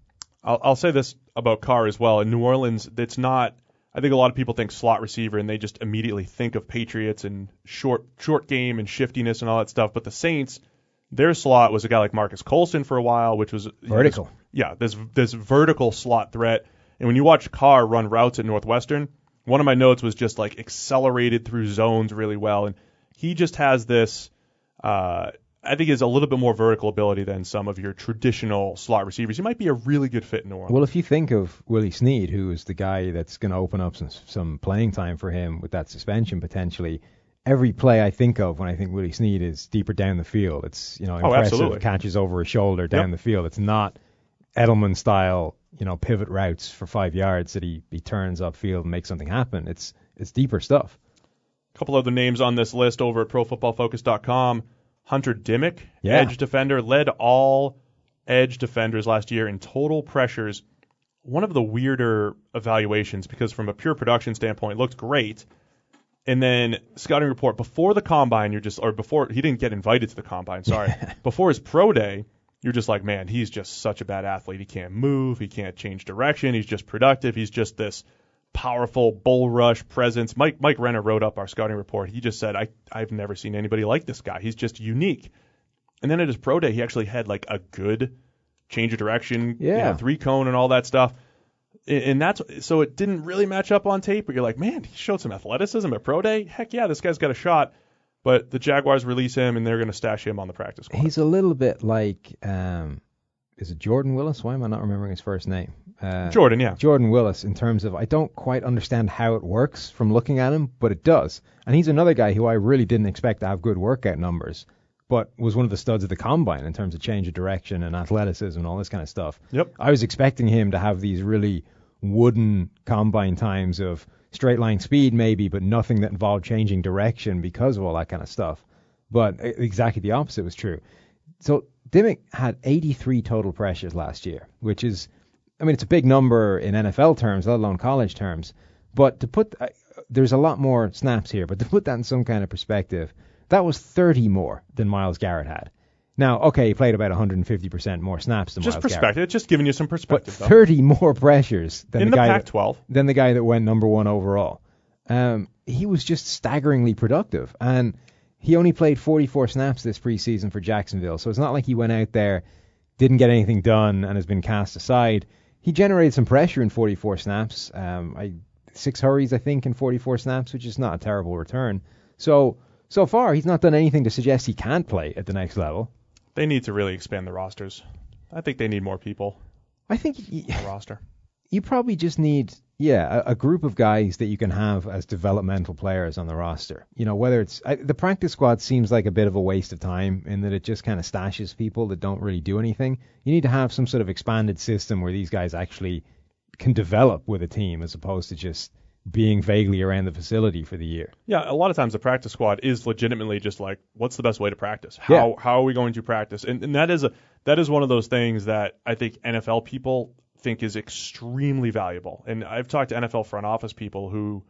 I'll say this about Carr as well. In New Orleans, it's not. I think a lot of people think slot receiver, and they just immediately think of Patriots and short game and shiftiness and all that stuff. But the Saints, their slot was a guy like Marcus Colston for a while, which was vertical. This vertical slot threat. And when you watch Carr run routes at Northwestern, one of my notes was just like accelerated through zones really well. And he just has this, I think, is a little bit more vertical ability than some of your traditional slot receivers. He might be a really good fit in New Orleans. Well, if you think of Willie Snead, who is the guy that's going to open up some playing time for him with that suspension potentially, every play I think of when I think Willie Snead is deeper down the field. It's, impressive absolutely. Catches over his shoulder down the field. It's not Edelman style, pivot routes for 5 yards that he turns upfield and makes something happen. It's deeper stuff. A couple other names on this list over at ProFootballFocus.com. Hunter Dimmick, edge defender, led all edge defenders last year in total pressures. One of the weirder evaluations, because from a pure production standpoint, looked great. And then scouting report before the combine, before he didn't get invited to the combine, sorry. Before his pro day, you're just like, man, he's just such a bad athlete. He can't move. He can't change direction. He's just productive. He's just this powerful bull rush presence. Mike Renner wrote up our scouting report. He just said, I've never seen anybody like this guy. He's just unique. And then at his pro day, he actually had like a good change of direction, 3-cone and all that stuff. And so it didn't really match up on tape, but you're like, man, he showed some athleticism at pro day. Heck yeah, this guy's got a shot. But the Jaguars release him, and they're going to stash him on the practice squad. He's a little bit like, is it Jordan Willis? Why am I not remembering his first name? Jordan, yeah. Jordan Willis, in terms of, I don't quite understand how it works from looking at him, but it does. And he's another guy who I really didn't expect to have good workout numbers, but was one of the studs of the combine in terms of change of direction and athleticism and all this kind of stuff. Yep. I was expecting him to have these really wooden combine times of straight line speed maybe, but nothing that involved changing direction because of all that kind of stuff. But exactly the opposite was true. So Dimmick had 83 total pressures last year, which is, it's a big number in NFL terms, let alone college terms. But to put, there's a lot more snaps here, but to put that in some kind of perspective, that was 30 more than Myles Garrett had. Now, okay, he played about 150% more snaps than Myles Garrett. Just perspective, just giving you some perspective. But 30 more pressures than in the Pac-12 than the guy that went number one overall. He was just staggeringly productive, and he only played 44 snaps this preseason for Jacksonville. So it's not like he went out there, didn't get anything done, and has been cast aside. He generated some pressure in 44 snaps. 6 hurries, I think, in 44 snaps, which is not a terrible return. So far, he's not done anything to suggest he can't play at the next level. They need to really expand the rosters. I think they need more people. I think on the roster. You probably just need, a group of guys that you can have as developmental players on the roster. Whether it's the practice squad seems like a bit of a waste of time in that it just kind of stashes people that don't really do anything. You need to have some sort of expanded system where these guys actually can develop with a team as opposed to just being vaguely around the facility for the year. Yeah, a lot of times the practice squad is legitimately just like, what's the best way to practice? How are we going to practice? And that is one of those things that I think NFL people think is extremely valuable. And I've talked to NFL front office people who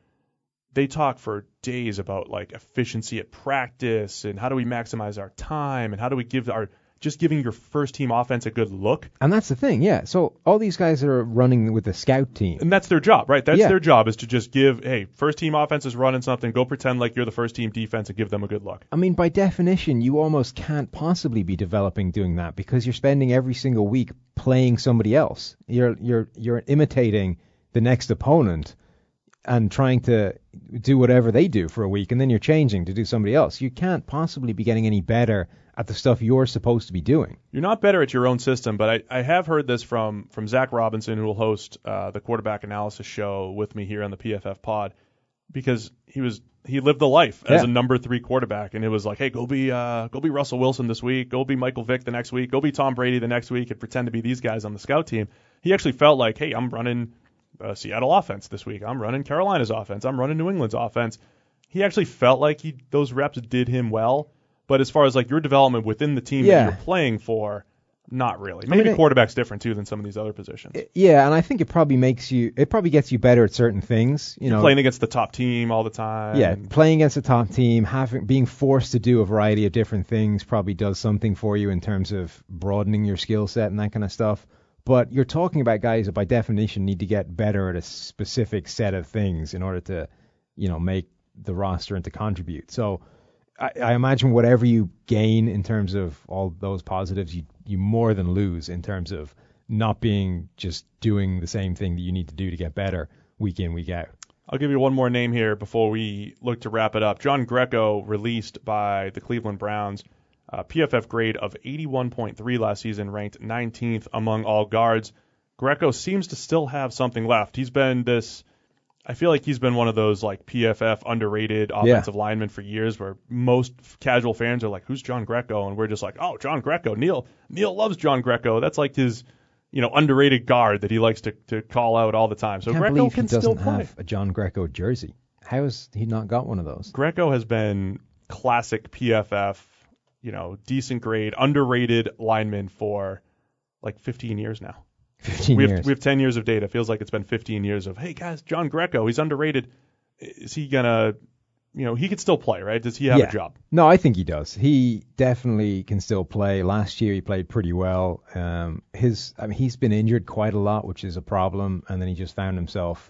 they talk for days about like efficiency at practice and how do we maximize our time and how do we giving your first team offense a good look. And that's the thing, yeah. So all these guys are running with the scout team. And that's their job, right? That's their job, is to just give, hey, first team offense is running something, go pretend like you're the first team defense and give them a good look. By definition, you almost can't possibly be developing doing that because you're spending every single week playing somebody else. You're imitating the next opponent and trying to do whatever they do for a week, and then you're changing to do somebody else. You can't possibly be getting any better at the stuff you're supposed to be doing. You're not better at your own system, but I have heard this from Zach Robinson, who will host the quarterback analysis show with me here on the PFF pod, because he lived the life as a number 3 quarterback, and it was like, hey, go be Russell Wilson this week, go be Michael Vick the next week, go be Tom Brady the next week, and pretend to be these guys on the scout team. He actually felt like, hey, I'm running Seattle offense this week, I'm running Carolina's offense, I'm running New England's offense. he actually felt like those reps did him well. But as far as like your development within the team that you're playing for, not really. Maybe quarterback's different too than some of these other positions. Yeah, and I think it probably gets you better at certain things. You're playing against the top team all the time. Yeah, playing against the top team, being forced to do a variety of different things probably does something for you in terms of broadening your skill set and that kind of stuff. But you're talking about guys that by definition need to get better at a specific set of things in order to, make the roster and to contribute. So I imagine whatever you gain in terms of all those positives, you more than lose in terms of not being just doing the same thing that you need to do to get better week in, week out. I'll give you one more name here before we look to wrap it up. John Greco, released by the Cleveland Browns, PFF grade of 81.3 last season, ranked 19th among all guards. Greco seems to still have something left. I feel like he's been one of those like PFF underrated offensive linemen for years, where most casual fans are like, "Who's John Greco?" And we're just like, "Oh, John Greco. Neil loves John Greco. That's like his, underrated guard that he likes to call out all the time." So Greco can still play. He doesn't have a John Greco jersey. How has he not got one of those? Greco has been classic PFF, decent grade, underrated lineman for like 15 years now. 15 years. We have 10 years of data. Feels like it's been 15 years of, hey, guys, John Greco, he's underrated. Is he going to, he could still play, right? Does he have a job? No, I think he does. He definitely can still play. Last year he played pretty well. He's been injured quite a lot, which is a problem, and then he just found himself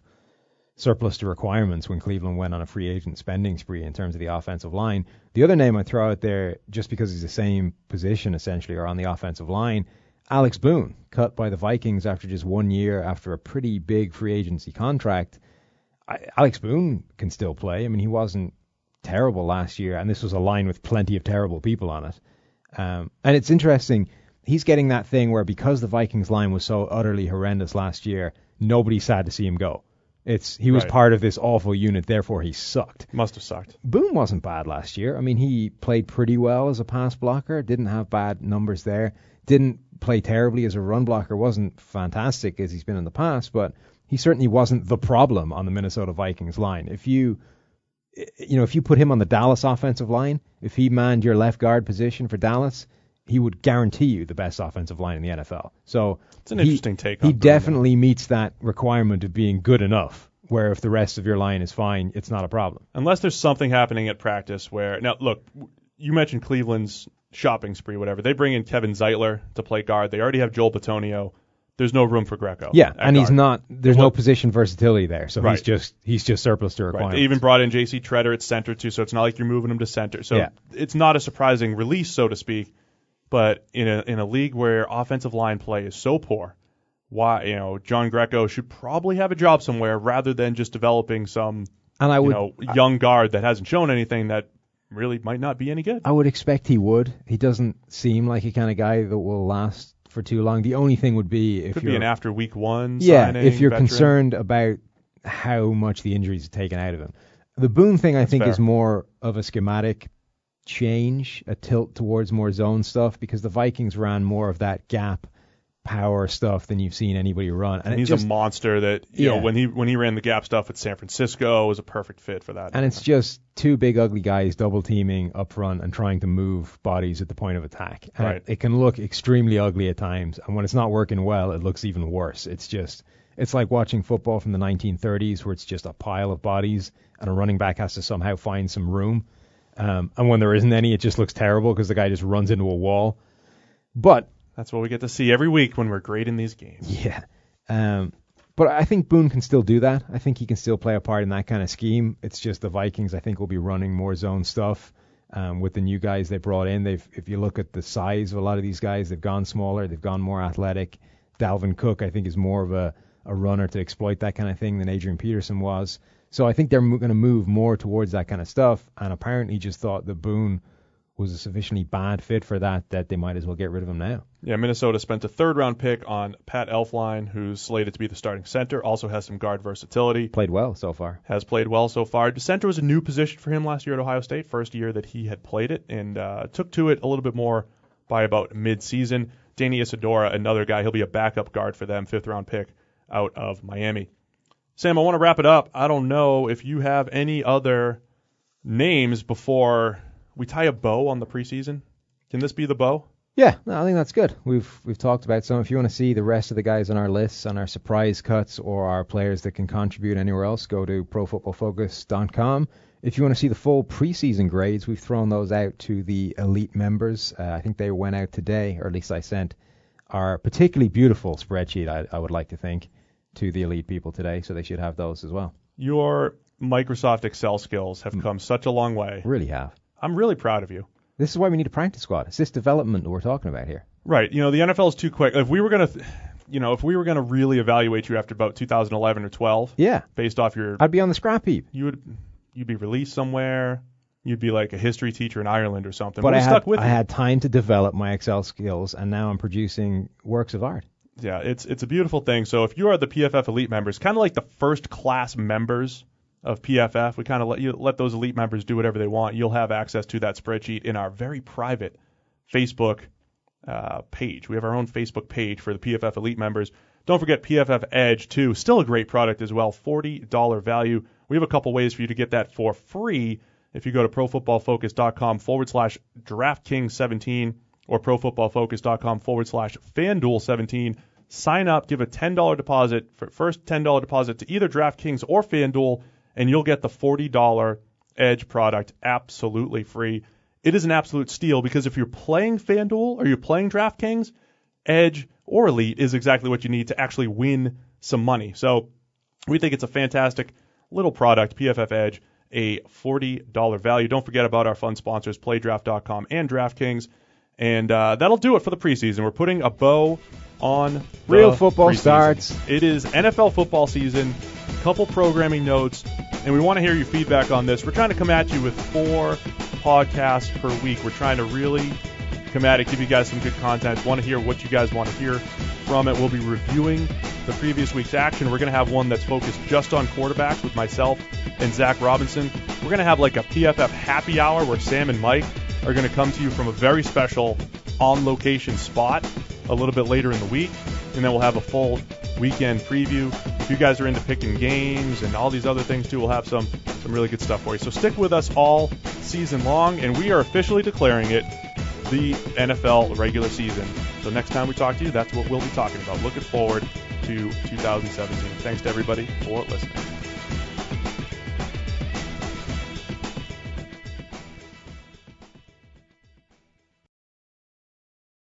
surplus to requirements when Cleveland went on a free agent spending spree in terms of the offensive line. The other name I throw out there, just because he's the same position essentially, or on the offensive line, Alex Boone, cut by the Vikings after just 1 year after a pretty big free agency contract. Alex Boone can still play. I mean, he wasn't terrible last year, and this was a line with plenty of terrible people on it. And it's interesting, he's getting that thing where because the Vikings line was so utterly horrendous last year, nobody's sad to see him go. He was part of this awful unit, therefore he sucked. Must have sucked. Boone wasn't bad last year. I mean, he played pretty well as a pass blocker, didn't have bad numbers there, didn't play terribly as a run blocker, wasn't fantastic as he's been in the past, but he certainly wasn't the problem on the Minnesota Vikings line. If you put him on the Dallas offensive line, if he manned your left guard position for Dallas, he would guarantee you the best offensive line in the NFL. So it's an interesting take. He definitely meets that requirement of being good enough, where if the rest of your line is fine, it's not a problem. Unless there's something happening at practice where, now look, you mentioned Cleveland's shopping spree, whatever. They bring in Kevin Zeitler to play guard. They already have Joel Bitonio. There's no room for Greco. Yeah, and guard. There's no position versatility there, so right. he's just surplus to requirements. Right. They even brought in J.C. Treader at center too, so it's not like you're moving him to center. So It's not a surprising release, so to speak. But in a league where offensive line play is so poor, why John Greco should probably have a job somewhere rather than just developing some young guard that hasn't shown anything that really might not be any good. I would expect he would. He doesn't seem like a kind of guy that will last for too long. The only thing would be if could be an after week one. Signing, if you're veteran. Concerned about how much the injuries have taken out of him. The Boone thing I think is more of a schematic change, a tilt towards more zone stuff, because the Vikings ran more of that gap power stuff than you've seen anybody run. And he's a monster that when he ran the gap stuff with San Francisco, was a perfect fit for that. And it's just two big ugly guys double teaming up front and trying to move bodies at the point of attack. And right. It can look extremely ugly at times, and when it's not working well, it looks even worse. It's like watching football from the 1930s where it's just a pile of bodies and a running back has to somehow find some room. And when there isn't any, it just looks terrible because the guy just runs into a wall. But that's what we get to see every week when we're grading these games. Yeah. But I think Boone can still do that. I think he can still play a part in that kind of scheme. It's just the Vikings, I think, will be running more zone stuff with the new guys they brought in. If you look at the size of a lot of these guys, they've gone smaller. They've gone more athletic. Dalvin Cook, I think, is more of a runner to exploit that kind of thing than Adrian Peterson was. So I think they're going to move more towards that kind of stuff, and apparently just thought that Boone was a sufficiently bad fit for that they might as well get id of him now. Yeah, Minnesota spent a third-round pick on Pat Elflein, who's slated to be the starting center, also has some guard versatility. Played well so far. Has played well so far. The center was a new position for him last year at Ohio State, first year that he had played it, and took to it a little bit more by about mid-season. Danny Isidora, another guy, he'll be a backup guard for them, fifth-round pick out of Miami. Sam, I want to wrap it up. I don't know if you have any other names before we tie a bow on the preseason. Can this be the bow? Yeah, no, I think that's good. We've talked about some. If you want to see the rest of the guys on our lists, on our surprise cuts, or our players that can contribute anywhere else, go to profootballfocus.com. If you want to see the full preseason grades, we've thrown those out to the elite members. I think they went out today, or at least I sent our particularly beautiful spreadsheet, I would like to think, to the elite people today, so they should have those as well. Your Microsoft Excel skills have come such a long way. Really have. I'm really proud of you. This is why we need a practice squad. It's this development that we're talking about here. Right. The NFL is too quick. If we were going to, really evaluate you after about 2011 or 12, based off your, I'd be on the scrap heap. You'd be released somewhere. You'd be like a history teacher in Ireland or something. But I had time to develop my Excel skills, and now I'm producing works of art. Yeah, it's a beautiful thing. So if you are the PFF elite members, kind of like the first class members of PFF, we kind of let those elite members do whatever they want. You'll have access to that spreadsheet in our very private Facebook page. We have our own Facebook page for the PFF elite members. Don't forget PFF Edge, too. Still a great product as well, $40 value. We have a couple ways for you to get that for free if you go to profootballfocus.com/DraftKings17 or profootballfocus.com/FanDuel17. Sign up, give a $10 deposit, first $10 deposit to either DraftKings or FanDuel, and you'll get the $40 Edge product absolutely free. It is an absolute steal because if you're playing FanDuel or you're playing DraftKings, Edge or Elite is exactly what you need to actually win some money. So we think it's a fantastic little product, PFF Edge, a $40 value. Don't forget about our fun sponsors, PlayDraft.com and DraftKings. And that'll do it for the preseason. We're putting a bow on real football preseason. Starts. It is NFL football season, couple programming notes, and we want to hear your feedback on this. We're trying to come at you with 4 podcasts per week. We're trying to really come at it, give you guys some good content. Want to hear what you guys want to hear from it. We'll be reviewing the previous week's action. We're going to have one that's focused just on quarterbacks with myself and Zach Robinson. We're going to have like a PFF happy hour where Sam and Mike are going to come to you from a very special on-location spot a little bit later in the week, and then we'll have a full weekend preview. If you guys are into picking games and all these other things too, we'll have some really good stuff for you. So stick with us all season long, and we are officially declaring it the NFL regular season. So next time we talk to you, that's what we'll be talking about. Looking forward to 2017. Thanks to everybody for listening.